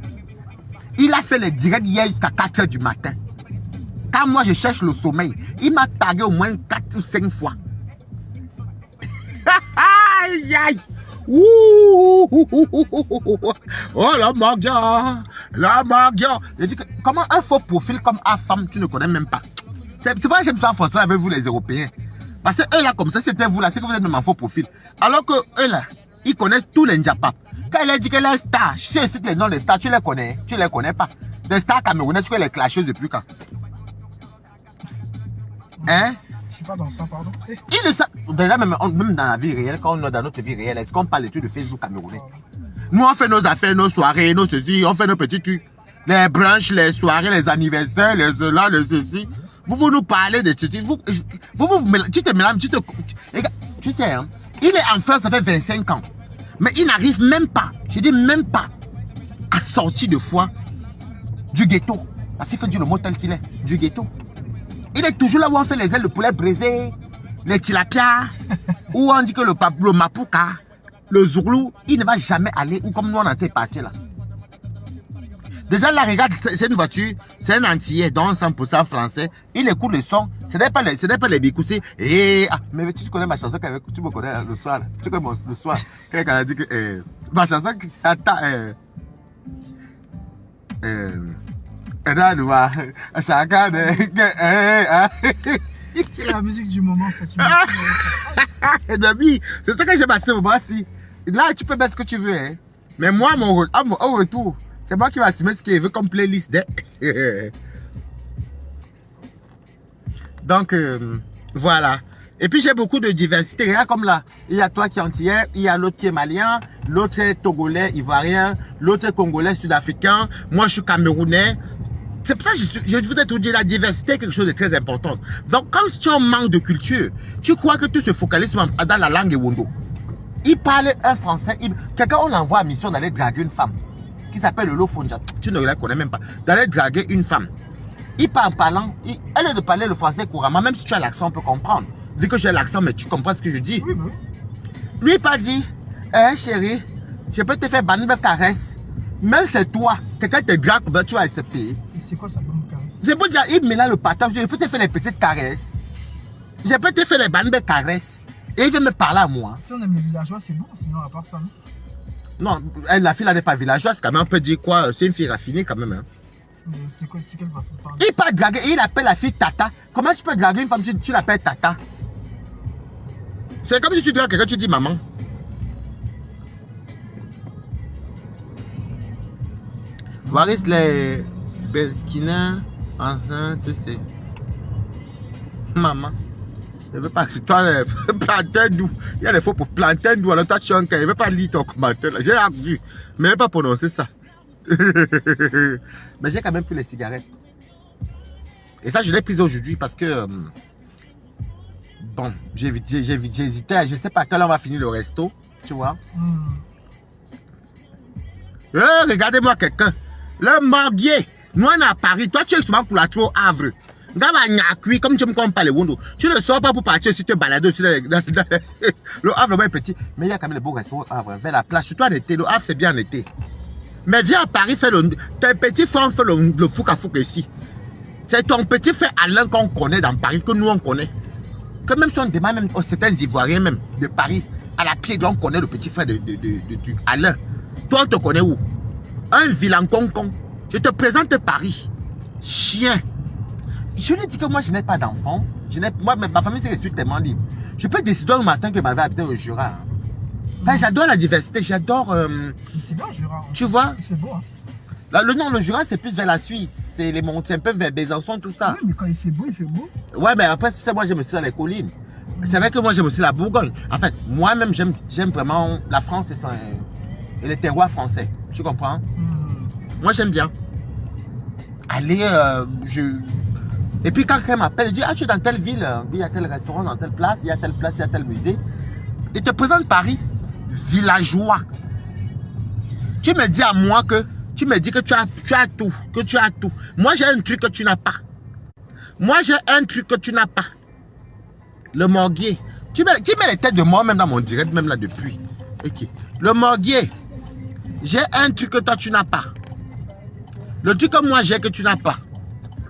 Il a fait le direct hier jusqu'à 4 h du matin. Quand moi je cherche le sommeil, il m'a tagué au moins 4 ou 5 fois. Aïe aïe. Ouh, oh la magia, la magia. Je dis que, comment un faux profil comme A femme tu ne connais même pas. C'est pas que j'aime faire photo avec vous les Européens. Parce que eux là comme ça c'était vous là, c'est que vous êtes même en faux profil. Alors que eux là, ils connaissent tous les Njapap. Quand elle a dit qu'elle est star, je sais les noms des stars, tu les connais, tu les connais pas. Des stars camerounais, tu connais les clasheuses depuis quand? Hein? Je suis pas dans ça, pardon. Il le sait. Déjà, même dans la vie réelle, quand on est dans notre vie réelle, est-ce qu'on parle de Facebook camerounais? Nous, on fait nos affaires, nos soirées, nos ceci, on fait nos petits trucs. Les branches, les soirées, les anniversaires, les cela, les ceci. Vous nous parlez de ceci. Tu te mélanges, tu sais, hein, il est en France, ça fait 25 ans. Mais il n'arrive même pas, je dis même pas, à sortir de fois du ghetto. Parce qu'il faut dire le mot tel qu'il est, du ghetto. Il est toujours là où on fait les ailes de poulet brisées, les tilapia, où on dit que le mapouka, le zourlou, il ne va jamais aller où comme nous on était partis là. Déjà là, regarde, c'est une voiture, c'est un antillais, donc 100% français. Il écoute le son, ce n'est pas les bicoussés. Et mais tu connais ma chanson, tu me connais le soir, tu connais le soir, quand elle a dit que ma chanson, attends, chacun c'est la musique du moment, ça. C'est ça que j'ai passé au moment-ci. Là, tu peux mettre ce que tu veux. Hein. Mais moi, au retour, c'est moi qui vais assumer ce qu'il veut comme playlist. Donc, voilà. Et puis, j'ai beaucoup de diversité. Regarde comme là, il y a toi qui es antillais, il y a l'autre qui est malien, l'autre est togolais, ivoirien, l'autre est congolais, sud-africain. Moi, je suis camerounais. C'est pour ça que je voudrais te dire la diversité est quelque chose de très important. Donc, quand tu as un manque de culture, tu crois que tout se focalise dans la langue Ewondo. Il parle un français. Quelqu'un, on l'envoie à mission d'aller draguer une femme qui s'appelle Lolo Fonja. Tu ne la connais même pas. D'aller draguer une femme. Il parle en parlant. Elle est de parler le français couramment. Même si tu as l'accent, on peut comprendre. Vu que j'ai l'accent, mais tu comprends ce que je dis. Oui, oui. Lui, il pas dit, chérie, je peux te faire banner de caresse. Même c'est toi. Quelqu'un te drague, tu vas accepter. C'est quoi ça, bonne caresse? Je peux dire, il me l'a le partage. Je peux te faire les petites caresses. Je peux te faire les bandes de caresses. Et il veut me parler à moi. Si on aime les villageois, c'est bon. Sinon, à part ça, non? Non, la fille, elle n'est pas villageoise. Quand même, on peut dire quoi? C'est une fille raffinée quand même. Hein. Mais c'est quelle façon de parler? Il peut draguer et il appelle la fille Tata. Comment tu peux draguer une femme si tu l'appelles Tata? C'est comme si tu dragues quelqu'un, tu dis maman. Voir les Beskina enceintes, c'est maman. Je ne veux pas que toi, plantain d'où. Il y a des faux pour plantain d'où. Alors toi, tu es un cas. Je ne veux pas lire ton commentaire. J'ai vu, mais je ne vais pas prononcer ça. Mais j'ai quand même pris les cigarettes. Et ça, je l'ai pris aujourd'hui parce que. Bon, j'ai hésité. Je ne sais pas à quelle heure on va finir le resto. Tu vois. Regardez-moi quelqu'un. Le Morguier. Nous, on est à Paris. Toi, tu es souvent pour la trop Havre. Comme tu me compares les Wondo. Tu ne sors pas pour partir si tu te balades aussi. Le Havre est petit. Mais il y a quand même les beaux restaurants Havre. Vers la plage. Surtout en été. Le Havre, c'est bien en été. Mais viens à Paris, fais tes petits frères font le fouca ici. C'est ton petit frère Alain qu'on connaît dans Paris, que nous on connaît. Que même si on demande même aux certains Ivoiriens même de Paris, à la pied, on connaît le petit frère de Alain. Toi, on te connaît où? Un vilain concon. Je te présente Paris. Chien. Je lui ai dit que moi, je n'ai pas d'enfant. Moi, ma famille, c'est que je suis tellement libre. Je peux décider un matin que ma vie habiter au Jura. Hein. Enfin, j'adore la diversité, j'adore... C'est bien, Jura. Tu vois? C'est beau, hein. Là, le Jura, c'est plus vers la Suisse. C'est les montagnes, un peu vers Besançon, tout ça. Oui, mais quand il fait beau, il fait beau. Ouais, mais après, c'est moi, j'aime aussi dans les collines. C'est vrai que moi, j'aime aussi la Bourgogne. En fait, moi-même, j'aime vraiment la France et les terroirs français. Tu comprends? Moi, j'aime bien. Aller, Et puis, quand quelqu'un m'appelle, il dit, ah, tu es dans telle ville, il y a tel restaurant, dans telle place, il y a telle place, il y a tel musée. Il te présente Paris, villageois. Tu me dis à moi que, tu me dis que tu as tout, que tu as tout. Moi, j'ai un truc que tu n'as pas. Moi, j'ai un truc que tu n'as pas. Le morguier. Qui met les têtes de moi, même dans mon direct, même là depuis. Ok. Le morguier. J'ai un truc que toi, tu n'as pas. Le truc que moi, j'ai que tu n'as pas.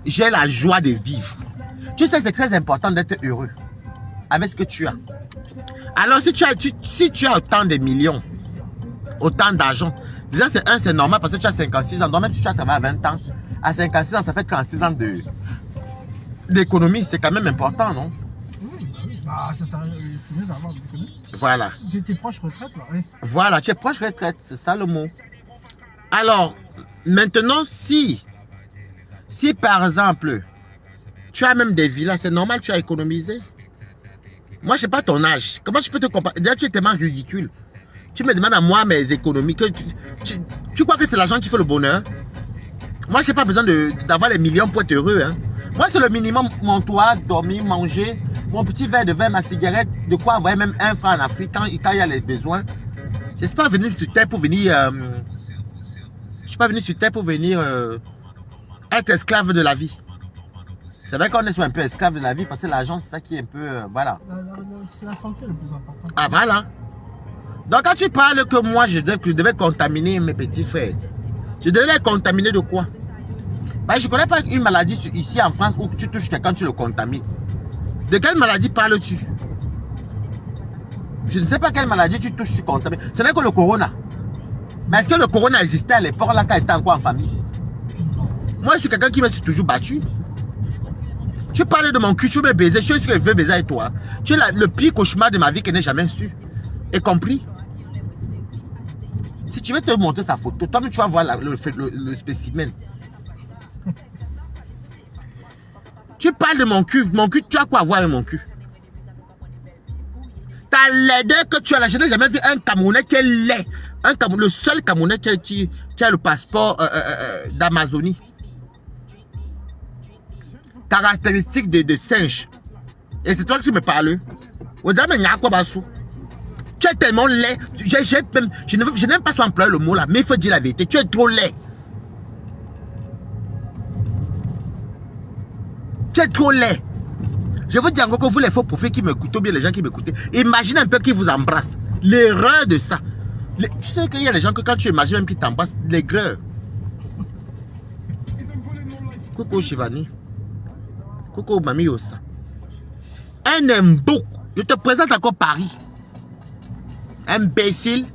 J'ai la joie de vivre. Tu sais, c'est très important d'être heureux avec ce que tu as. Alors, si tu as autant de millions, autant d'argent, déjà, c'est normal parce que tu as 56 ans. Donc, même si tu as travaillé à 20 ans, à 56 ans, ça fait 36 ans d'économie. C'est quand même important, non? Bah, c'est mieux d'avoir des économies. Voilà. J'étais proche retraite, là, oui. Voilà, tu es proche retraite, c'est ça le mot. Alors, maintenant, si par exemple, tu as même des villas, c'est normal, tu as économisé. Moi, je sais pas ton âge. Comment je peux te comparer? Déjà, tu es tellement ridicule. Tu me demandes à moi mes économies. Tu crois que c'est l'argent qui fait le bonheur? Moi, je n'ai pas besoin d'avoir les millions pour être heureux. Hein. Moi, c'est le minimum. Mon toit, dormir, manger, mon petit verre de vin, ma cigarette, de quoi envoyer même un franc en Afrique quand il y a les besoins. Je ne suis pas venu sur Terre pour venir... je suis pas venu sur Terre pour venir être esclave de la vie. C'est vrai qu'on est soit un peu esclave de la vie parce que l'argent, c'est ça qui est un peu... voilà. C'est la santé le plus important. Ah, voilà. Donc, quand tu parles que moi, je devais contaminer mes petits frères, je devais les contaminer de quoi? Bah, je ne connais pas une maladie ici en France où tu touches quelqu'un, tu le contamines. De quelle maladie parles-tu? Je ne sais pas quelle maladie tu touches, tu contamines. Ce n'est que le corona. Mais est-ce que le corona existait à l'époque là quand il était encore en famille? Moi, je suis quelqu'un qui me suis toujours battu. Tu parles de mon cul, tu veux me baiser, je suis sûr que je veux baiser avec toi. Tu es le pire cauchemar de ma vie que je n'ai jamais su. Et compris? Si tu veux te montrer sa photo, toi-même tu vas voir le spécimen. Tu parles de mon cul, tu as quoi à voir avec mon cul? Ta laideur que tu as là, je n'ai jamais vu un Camerounais qui est laid. Le seul Camerounais qui a le passeport d'Amazonie. Caractéristique de singe. Et c'est toi qui me parles. Tu es tellement laid. Je n'aime pas employer le mot là, mais il faut dire la vérité. Tu es trop laid. Tu es trop laid. Je vous dis encore que vous les faux profils qui m'écoutent, ou bien les gens qui m'écoutent, imagine un peu qui vous embrassent. L'erreur de ça. Tu sais qu'il y a des gens que quand tu imagines même qu'ils t'embrassent, l'aigreur. Coucou Shivani. Coucou Mami Ossa. Un imbo. Je te présente encore Paris. Imbécile.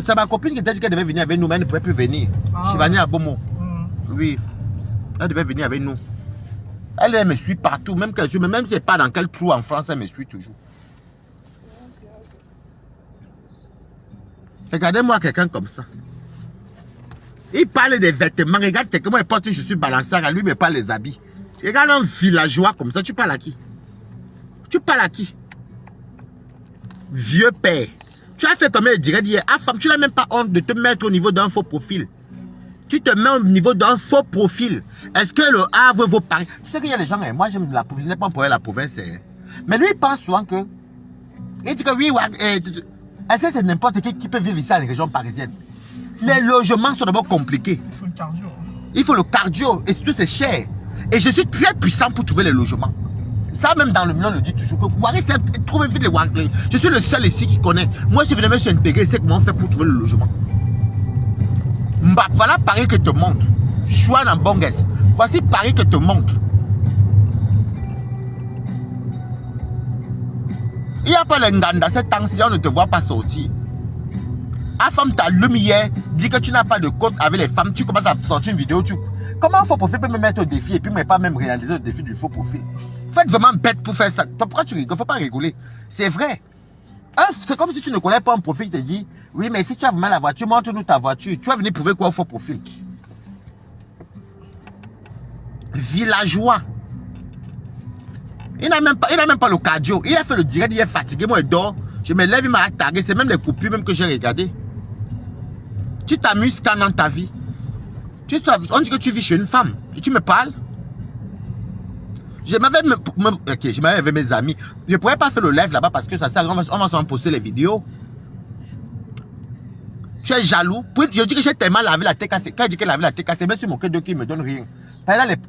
C'est ma copine qui t'a dit qu'elle devait venir avec nous, mais elle ne pouvait plus venir. Shivani Abomo. Oui. Elle devait venir avec nous. Elle me suit partout, même si elle n'est pas dans quel trou en France, elle me suit toujours. Regardez-moi quelqu'un comme ça. Il parle des vêtements. Regarde comment il porte une chaussure balancière. À lui, mais pas les habits. Regarde un villageois comme ça. Tu parles à qui? Tu parles à qui? Vieux père. Tu as fait comme elle dirait hier. Ah, femme, tu n'as même pas honte de te mettre au niveau d'un faux profil. Tu te mets au niveau d'un faux profil. Est-ce que le Havre vaut Paris? Tu sais qu'il y a des gens, moi j'aime la province, je n'ai pas pour la province. Mais lui, il pense souvent que... Il dit que oui, est-ce que c'est n'importe qui peut vivre ici dans les régions parisiennes? Les logements sont d'abord compliqués. Il faut le cardio. Il faut le cardio et surtout c'est cher. Et je suis très puissant pour trouver les logements. Ça même dans le milieu on le dit toujours que Wari c'est trouver vite les Wari. Je suis le seul ici qui connaît. Moi si je venais me suis intégré, c'est comment on fait pour trouver le logement. Voilà Paris que te montre. Choix dans Bongues. Voici Paris que te montre. Il n'y a pas l'enganda, cette tension ne te voit pas sortir. La femme t'allume hier, dit que tu n'as pas de compte avec les femmes, tu commences à sortir une vidéo, Comment un faux profil peut me mettre au défi et puis ne pas même réaliser le défi du faux profil? Vous êtes vraiment bête pour faire ça. Pourquoi tu rigoles? Il ne faut pas rigoler. C'est vrai. C'est comme si tu ne connais pas un profil, te dit, oui, mais si tu as vraiment la voiture, montre-nous ta voiture. Tu vas venir prouver quoi au faux profil? Villageois. Il n'a même pas le cardio. Il a fait le direct, il est fatigué, moi il dort. Je me lève, il m'a attaqué. C'est même les coupures même que j'ai regardé. Tu t'amuses quand dans ta vie? On dit que tu vis chez une femme. Et tu me parles? Je m'avais avec mes amis. Je ne pourrais pas faire le live là-bas parce que ça sert. On va s'en poster les vidéos. Tu es jaloux. Je dis que j'ai tellement lavé la tête cassée. Quand je dis que lavé la tête cassée, même sur mon cœur de qui ne me donne rien.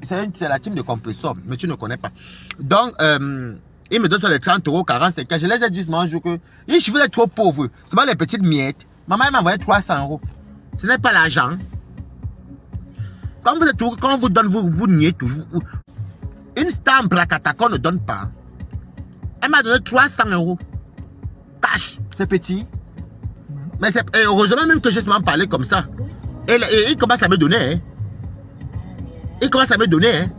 C'est la team de compresseur, mais tu ne connais pas. Donc, il me donne sur les 30 euros, 45. Je les ai dit un jour que je veux être trop pauvre. C'est pas les petites miettes. Maman m'a envoyé 300 euros. Ce n'est pas l'argent. Quand on vous donne, vous niez toujours. Une star bracata qu'on ne donne pas. Elle m'a donné 300 euros. Cash, c'est petit. Mais heureusement même que j'ai souvent parlé comme ça. Et il commence à me donner. Hein. Il commence à me donner. Hein.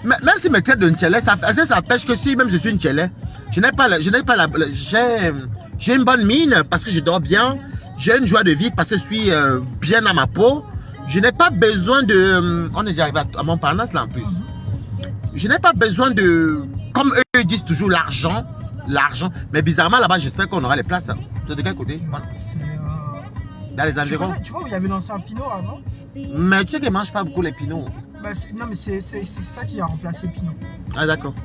Même si mes traits de Ntchele, ça pêche que si même je suis Ntchele, j'ai une bonne mine parce que je dors bien. J'ai une joie de vivre parce que je suis bien à ma peau. Je n'ai pas besoin de... on est déjà arrivé à Montparnasse là en plus. Je n'ai pas besoin de... Comme eux disent toujours l'argent. L'argent. Mais bizarrement là-bas, j'espère qu'on aura les places. Hein. C'est de quel côté? Dans les environs. Tu vois où il y avait l'ancien Pinot avant? Mais tu sais qu'ils ne mangent pas beaucoup les pinots. Bah, non, mais c'est ça qui a remplacé Pinot. Ah d'accord.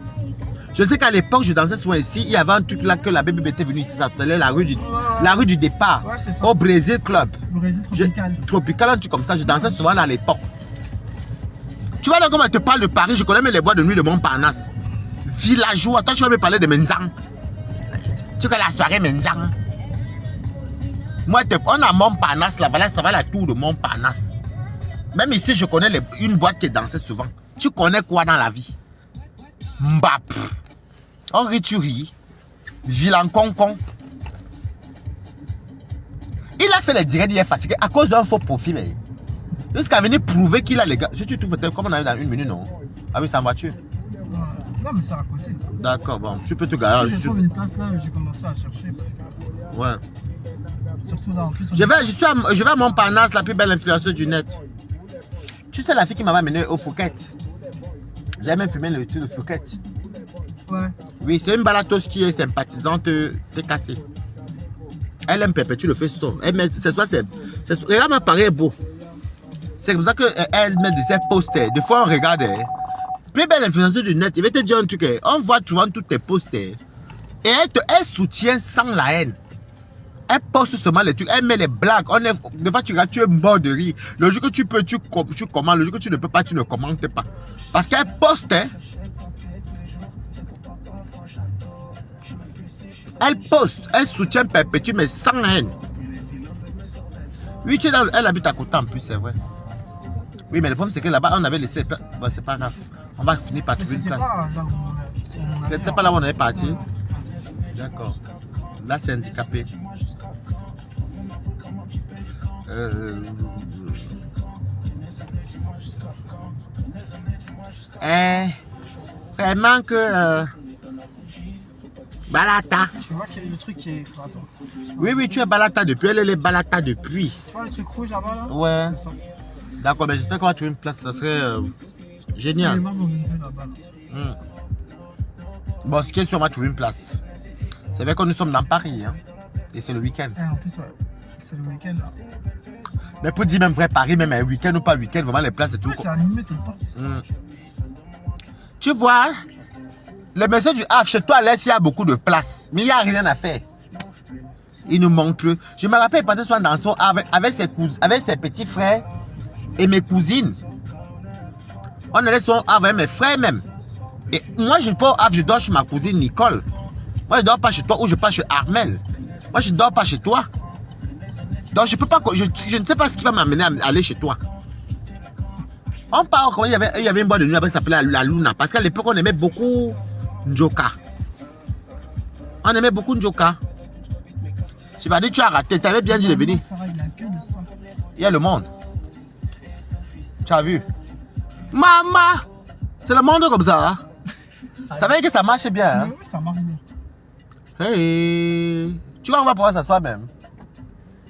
Je sais qu'à l'époque, je dansais souvent ici. Il y avait un truc là que la BBB était venue ici. Ça s'appelait la rue du départ. Ouais, c'est ça. Au Brésil Club. Le Brésil tropical. Tropical, un truc comme ça. Je dansais souvent là à l'époque. Tu vois là, comme elle te parle de Paris, je connais même les boîtes de nuit de Montparnasse. Villageois. Toi, tu vas me parler de Menzang. Tu connais la soirée Menzang? Moi, on a Montparnasse là-bas. Ça va la tour de Montparnasse. Même ici, je connais une boîte qui dansait souvent. Tu connais quoi dans la vie? Mbap. On rit, tu ris. Vilain concon. Il a fait les directs, il est fatigué à cause d'un faux profil. Jusqu'à venir prouver qu'il a les gars. Si tu trouves peut-être comme on arrive dans une minute, non? Ah oui, c'est en voiture. Non, mais c'est à côté. D'accord, bon, tu peux te garer. Si je trouve une place là, j'ai commencé à chercher. Parce que... Ouais. Surtout là, en plus. Je vais à Montparnasse, la plus belle influenceuse du net. Tu sais la fille qui m'avait amené au Fouquet. J'ai même fumé le truc de Fouquet. Ouais. Oui, c'est une balatos qui est sympathisante, t'es cassé. Elle aime perpétuer le feu-stop. Regarde, ma pareil est beau. C'est comme ça qu'elle met de ses posters. Des fois, on regarde. Plus belle influenceuse du net, il va te dire un truc. On voit souvent tous tes posters. Et elle soutient sans la haine. Elle poste seulement les trucs, elle met les blagues. Des fois, tu es mort de rire. Le jour que tu peux, tu commandes. Le jour que tu ne peux pas, tu ne commentes pas. Parce qu'elle poste. Elle poste, elle soutient perpétue, mais sans haine. Oui, elle habite à côté en plus, c'est vrai. Oui, mais le problème, c'est que là-bas, on avait laissé. Bon, c'est pas grave. On va finir par trouver une place. C'était pas là où on est parti. D'accord. Là, c'est handicapé. Vraiment que... Balata. Tu vois qu'il y a le truc qui est... Attends. Oui, tu es Balata depuis. Elle est Balata depuis. Tu vois le truc rouge là-bas là? Ouais. C'est ça. D'accord, mais j'espère qu'on va trouver une place. Ça serait génial. Bon, ce qui est sûr, on va trouver une place. C'est vrai que nous sommes dans Paris. Hein, et c'est le week-end. En plus, ouais. C'est le week-end là. Mais pour dire même vrai Paris, même un week-end ou pas week-end, vraiment les places et tout. Ouais, c'est animé tout le temps. Tu vois, le monsieur du Havre, chez toi, là, il y a beaucoup de place. Mais il n'y a rien à faire. Il nous montre. Je me rappelle, il partait souvent dans son Havre avec ses petits frères et mes cousines. On allait sur Havre avec mes frères même. Et moi, je ne suis pas au Havre, je dors chez ma cousine Nicole. Moi, je ne dors pas chez toi ou je pars chez Armel. Moi, je ne dors pas chez toi. Donc, je peux pas, je ne sais pas ce qui va m'amener à aller chez toi. On parle, il y avait une boîte de nuit après, ça s'appelait la Luna. Parce qu'à l'époque, on aimait beaucoup Njoka. On aimait beaucoup Njoka. Tu m'as dit tu as raté, tu avais bien dit de venir. Sarah, il a que de ça. Il y a le monde. Tu as vu? Maman! C'est le monde comme ça. Hein? Ça veut dire que ça marche bien. Hein? Mais oui, ça marche bien. Hey. Tu vois, on va pouvoir s'asseoir même.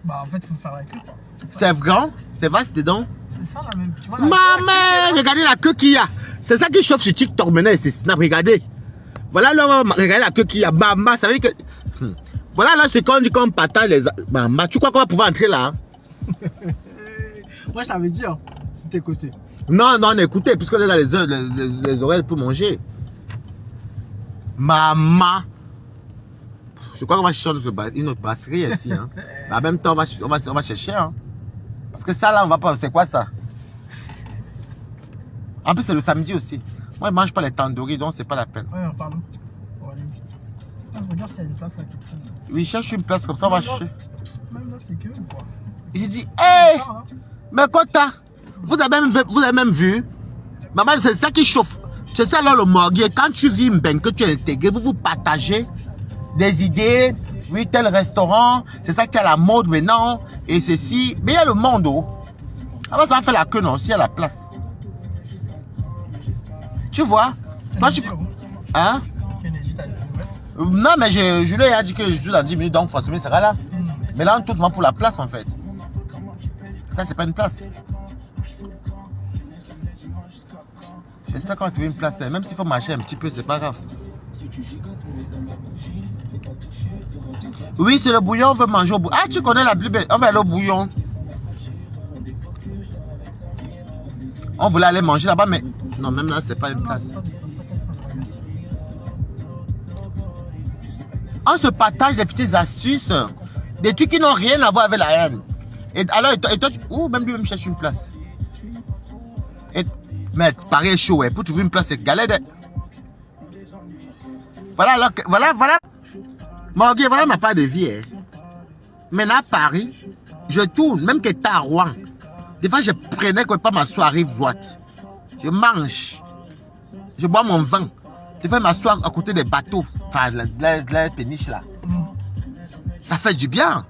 Bah, en fait, il faut faire la queue. Quoi. C'est grand, c'est vaste dedans. C'est ça la même. Tu vois, Maman! Regardez la queue qu'il y a. C'est ça qui chauffe sur TikTok maintenant, c'est Snap. Regardez. Voilà là, regardez la queue qu'il y a. Maman, ça veut dire que. Voilà là, c'est quand on dit qu'on partage les. Maman, tu crois qu'on va pouvoir entrer là? Hein? Moi, je t'avais dit, hein, c'était côté. Non, non, écoutez, puisqu'on est dans les oreilles pour manger. Maman. Je crois qu'on va chercher une autre brasserie ici. Hein. Mais en même temps, on va chercher. Hein. Parce que ça là, on va pas. C'est quoi ça? En plus, c'est le samedi aussi. Moi, je ne mange pas les tandoori, donc c'est pas la peine. Ouais, pardon. Pour aller vite. Je regarde s'il y a des places là qui traînent. Oui, cherche une place comme ça, on va chercher. Même là, c'est que ou quoi? J'ai dit, hé! Ça, hein. Mais quoi t'as? Vous avez même vu? Maman, c'est ça qui chauffe. C'est ça là le morgue. Quand tu vis bien, que tu es intégré, vous partagez des idées. Oui, tel restaurant, c'est ça qui est à la mode maintenant. Et ceci. Mais il y a le monde. Oh. Ah, ça va faire la queue, non? S'il y a la place. Tu vois? Toi, tu. Hein? Non, mais Julien a dit que je joue dans 10 minutes, donc forcément, il sera là. Mais là, on tourne pour la place en fait. Ça, c'est pas une place. J'espère qu'on va trouver une place. Même s'il faut marcher un petit peu, c'est pas grave. Oui, c'est le bouillon, on veut manger au bouillon. Ah, tu connais la blubelle. On va aller au bouillon. On voulait aller manger là-bas, mais non, même là, c'est pas une place. On se partage des petites astuces, des trucs qui n'ont rien à voir avec la haine. Et alors, et toi ou même lui-même cherche une place. Et, mais pareil chaud, ouais, pour trouver une place, c'est galère. Voilà, alors, voilà. Morgue, voilà ma part de vie. Hein. Maintenant, à Paris, je tourne, même que tu à Rouen. Des fois, je prenais quoi, pas ma soirée droite. Je mange. Je bois mon vin. Des fois, je m'assois à côté des bateaux. Enfin, la péniche là. Ça fait du bien.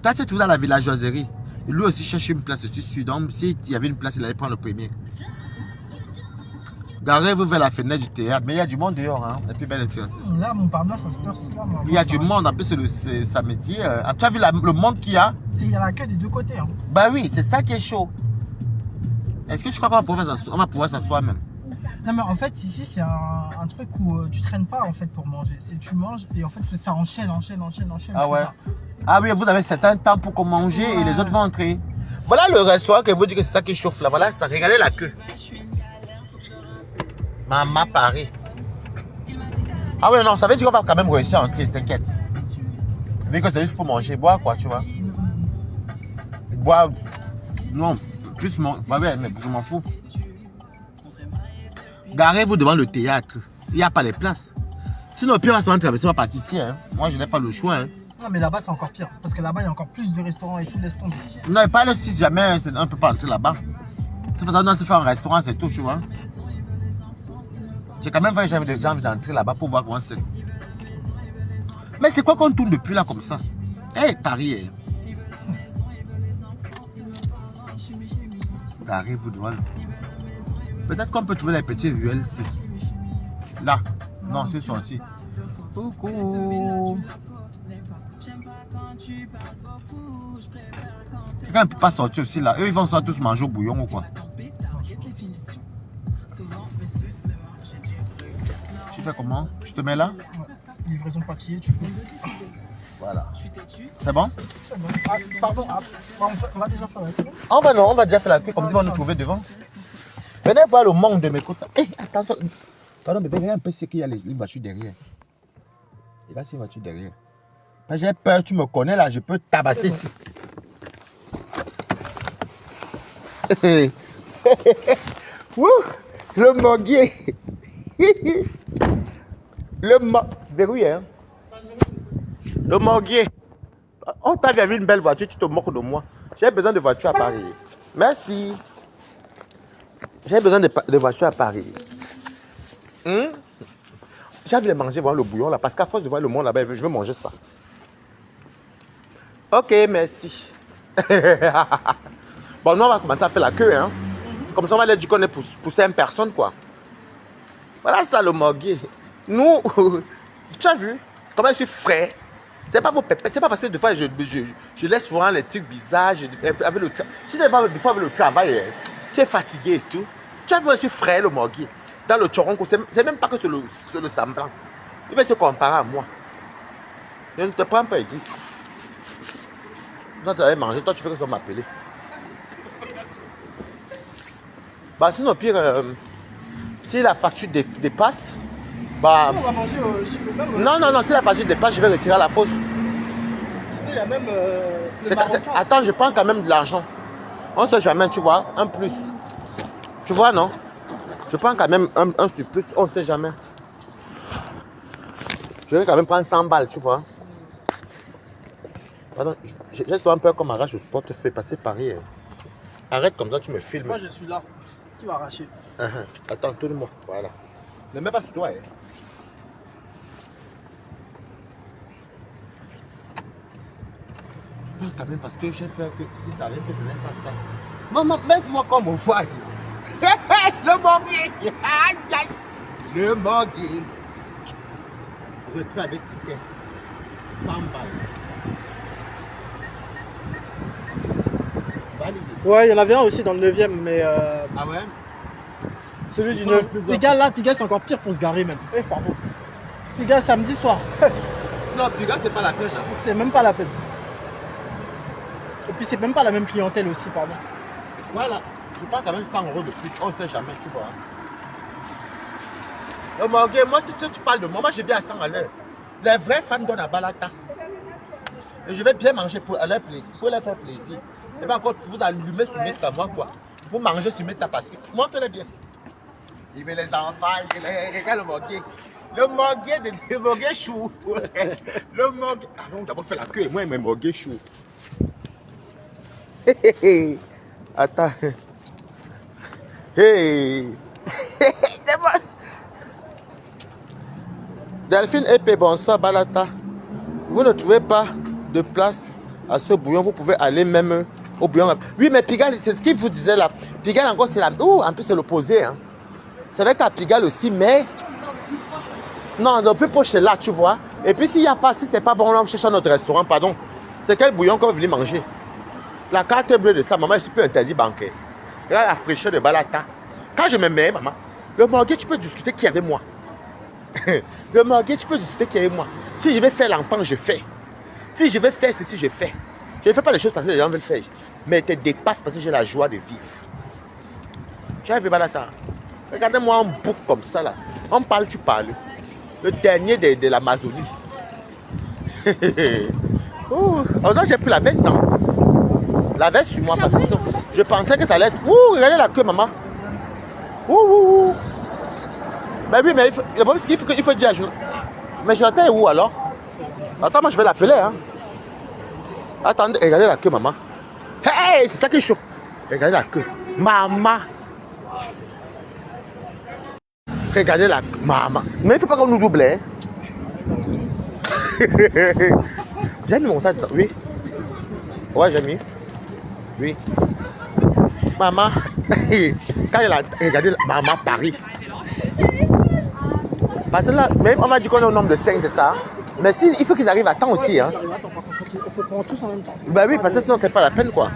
Toi, tu es toujours dans la villageoiserie. Lui aussi cherche une place, je suis sûr. Donc, s'il y avait une place, il allait prendre le premier. Garez-vous vers la fenêtre du théâtre. Mais il y a du monde dehors, hein. La plus belle infirmière. Là, mon Parnasse, ça se torse là. Il y a du monde. En plus, c'est samedi. Tu as vu le monde qu'il y a? Il y a la queue des deux côtés. Hein. Bah oui, c'est ça qui est chaud. Est-ce que tu crois qu'on va pouvoir s'asseoir même? Non, mais en fait, ici, c'est un truc où tu traînes pas en fait pour manger. C'est tu manges et en fait, ça enchaîne. Ah ouais. Ça. Ah oui, vous avez certain temps pour qu'on mange et les autres vont entrer. Voilà le restaurant que vous dites que c'est ça qui chauffe là. Voilà, ça regardez la queue. Maman Paris. Ah ouais, non, ça veut dire qu'on va quand même réussir à entrer, t'inquiète. Vu que c'est juste pour manger, boire quoi, tu vois. Boire. Non, plus mon. Bah ouais, mais je m'en fous. Garez-vous devant le théâtre. Il n'y a pas les places. Sinon, au pire, on va se traverser, on va partir ici. Hein. Moi, je n'ai pas le choix. Hein. Non, mais là-bas, c'est encore pire. Parce que là-bas, il y a encore plus de restaurants et tout, laisse tomber. Non, pas le si jamais on ne peut pas entrer là-bas. C'est façon de se faire un restaurant, c'est tout, tu vois. J'ai quand même fait, j'ai envie d'entrer là-bas pour voir comment c'est. Mais c'est quoi qu'on tourne depuis là comme ça? Hé, Paris. Garez-vous devant. Peut-être qu'on peut trouver les petits ruelles ici. Là. Non, c'est sorti. Coucou. Quelqu'un ne peut pas sortir aussi là. Eux, ils vont tous manger au bouillon ou quoi? Tu fais comment? Tu te mets là? Ouais. Livraison pâtissier, tu peux. Voilà. C'est bon? C'est bon. Ah, pardon, on va déjà faire la queue. On va déjà faire la queue comme ils vont nous trouver devant. Venez voir le manque de mes côtes. Hé, attention. Pardon, bébé, regarde un peu ce qu'il y a une voiture derrière. Il y a une voiture derrière. J'ai peur, tu me connais là, je peux tabasser ici. Le morguier. Verrouillé, hein? Le morguier. Oh, t'as vu une belle voiture, tu te moques de moi. J'ai besoin de voiture à Paris. Merci. J'ai besoin de voiture à Paris. J'ai envie de manger, voir le bouillon là, parce qu'à force de voir le monde là-bas, je veux manger ça. Ok, merci. Bon, nous, on va commencer à faire la queue, hein. Comme ça, on va leur dire qu'on est pour 5 personnes, quoi. Voilà ça, le morgue. Nous, tu as vu comment je suis frais? C'est pas vos pépettes, c'est pas parce que des fois, je laisse souvent les trucs bizarres. Avec le, si des fois, avec le travail, tu es fatigué et tout. Tu as vu, je suis frais, le morgue. Dans le Toronto, c'est même pas que c'est le semblant. Il va se comparer à moi. Je ne te prends pas, Edith. Toi, tu allais manger, toi, tu fais que ça m'appeler. Bah, sinon, au pire, si la facture dépasse, bah. On va manger chez le même. Non, si la facture dépasse, je vais retirer à la pause. Sinon, il y a même. Attends, je prends quand même de l'argent. On sait jamais, tu vois, un plus. Tu vois, non? Je prends quand même un surplus, on sait jamais. Je vais quand même prendre 100 balles, tu vois. Pardon, j'ai souvent peur qu'on m'arrache au sport, te fait passer Paris. Arrête comme ça, tu me filmes. Moi, je suis là. Qui va arracher? Attends, tourne-moi. Voilà. Ne mets pas sur toi. Je quand même parce que j'ai peur que si ça arrive, que ce n'est pas ça. Maman, mets-moi comme on voit. Le morgue. Aïe, aïe. Le morgue. Retrait avec ticket. 100 balles. Validé. Ouais, il y en avait un aussi dans le 9ème, mais. Ah ouais? Celui du 9. Pigalle, c'est encore pire pour se garer même. Pardon. Pigalle, samedi soir. Non, Pigalle, c'est pas la peine. Hein. C'est même pas la peine. Et puis, c'est même pas la même clientèle aussi, pardon. Voilà. Je prends quand même 100 € de plus. On sait jamais, tu vois. Le morgue, moi, tu parles de moi. Moi, je viens à 100 à l'heure. Les vrais fans donnent à Balata. Et je vais bien manger pour leur plaisir. Pour leur faire plaisir. Et bien encore, vous allumez sur mes tas, moi, quoi. Vous mangez sur mes tas parce que. Montrez-les bien. Il veut les enfants, regarde le morgue. Le morgue chou. Le morgue. Ah non, d'abord fait la queue et moi, il me morgue chou. Attends. Hey. Delphine Épée, bonsoir, Balata. Vous ne trouvez pas de place à ce bouillon, vous pouvez aller même au bouillon. Oui, mais Pigalle, c'est ce qu'il vous disait là. Pigalle, encore, c'est la. Oh, en plus, c'est l'opposé. Hein. C'est vrai qu'à Pigalle aussi, mais. Non, le plus proche, c'est là, tu vois. Et puis, s'il n'y a pas, si c'est pas bon, on cherche notre restaurant, pardon. C'est quel bouillon qu'on veut manger? La carte bleue de ça, maman, je suis plus interdit bancaire. Regarde la fraîcheur de Balata. Quand je me mets, maman, le morgue, tu peux discuter qui est avec moi. Le morgue, tu peux discuter qui est avec moi. Si je vais faire l'enfant, je fais. Si je vais faire ceci, je fais. Je ne fais pas les choses parce que les gens veulent faire. Mais te dépasse parce que j'ai la joie de vivre. Tu as vu Balata? Regardez-moi un bouc comme ça là. On parle, tu parles. Le dernier de l'Amazonie. Oh, j'ai pris la veste. Hein. La veste sur moi parce que je pensais que ça allait être. Ouh, regardez la queue, maman. Ouh. Mais oui, mais le problème c'est qu'il faut dire à jour. Mais j'entends où alors? Attends, moi je vais l'appeler. Hein. Attendez, regardez la queue, maman. Hey, c'est ça qui est chaud. Regardez la queue. Maman. Regardez la queue. Maman. Mais il ne faut pas qu'on nous double. Hein. J'ai mis mon sac. Oui. Ouais, j'ai mis. Oui. Maman. Quand elle a regardé Maman Paris. Parce que là, même on m'a dit qu'on est au nombre de 5, c'est ça. Mais si, il faut qu'ils arrivent à temps aussi. Hein. Il faut qu'on tous en même temps. Bah oui, parce que sinon, c'est pas la peine, quoi.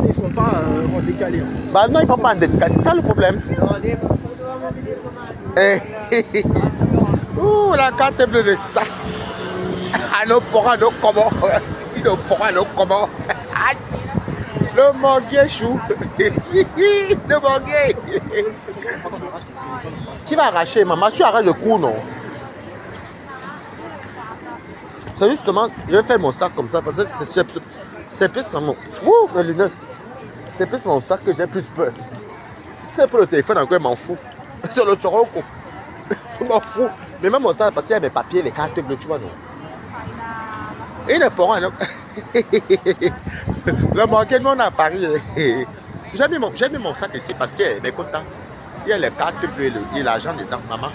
Ils font pas en décalé. Bah non, ils font pas en décalé. C'est ça le problème. Ouh, la carte bleue de ça. Ah, non, pourra, non, comment. Il ne pourra, non, comment. Le morgue chou. Le morgue. Qui va arracher, maman? Tu arraches le cou, non? C'est justement, je vais faire mon sac comme ça parce que c'est plus mon. Ouh, mes lunettes. C'est plus mon sac que j'ai plus peur. C'est pour le téléphone encore, je m'en fous. C'est le Toronto. Je m'en fous. Mais même mon sac, parce qu'il y a mes papiers, les cartes bleues, tu vois, non? Et les parents, non? Le market, on à Paris. J'ai mis mon sac ici parce que mes comptes, il y a les cartes bleues et l'argent dedans, maman.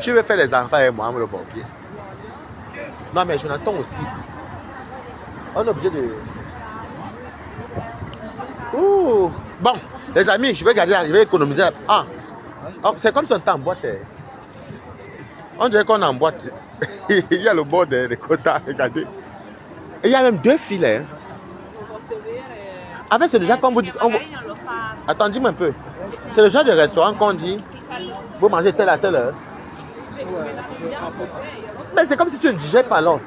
Tu veux faire les enfants avec moi, le banquier. Non, mais Jonathan aussi. On est obligé de... Ouh. Bon, les amis, je vais garder, je vais économiser. Ah, oh, c'est comme si on était en boîte. On dirait qu'on est en boîte. Il y a le bord des quotas, regardez. Et il y a même 2 filets. En fait, c'est déjà comme vous dites. Attends, dis-moi un peu. C'est le genre de restaurant qu'on dit, vous mangez telle à telle heure. Mais c'est comme si tu ne digères pas l'autre.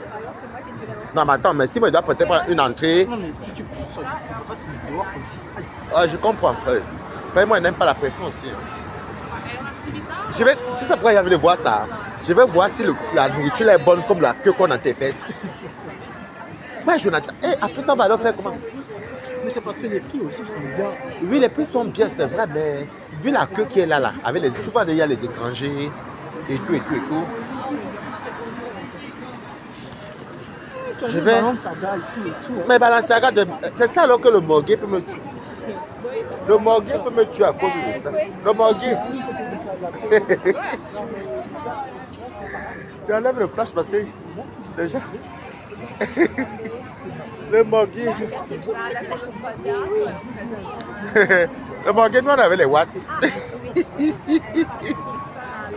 Non, mais attends, mais si moi je dois peut-être prendre une entrée. Non, mais si tu consommes, tu peux pas te devoir comme si. Ah, je comprends. Moi, je n'aime pas la pression aussi. Je vais, tu sais pourquoi j'ai envie de voir ça? Je vais voir si la nourriture est bonne comme la queue qu'on a dans tes fesses. Ouais, Jonathan. Et après ça, on va leur faire comment? Mais c'est parce que les prix aussi sont bien. Oui, les prix sont bien, c'est vrai, mais vu la queue qui est là, avec les, tu vois, il y a les étrangers et tout, et tout, et tout. Je vais. Balenciaga et tout et tout. Mais Balenciaga, c'est ça alors que le morguet peut me tuer. Le morguet peut me tuer à cause de ça. Le morguet. Tu enlèves le flash parce que déjà. Le morguet. Le morguet, nous on avait les watts.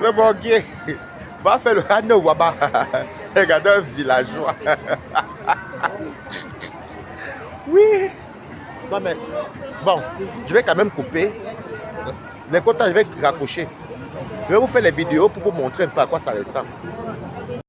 Le morguet va faire le Hano Waba. Regardez un villageois. Oui. Non mais, bon, je vais quand même couper. Les quotas, je vais raccrocher. Je vais vous faire les vidéos pour vous montrer un peu à quoi ça ressemble.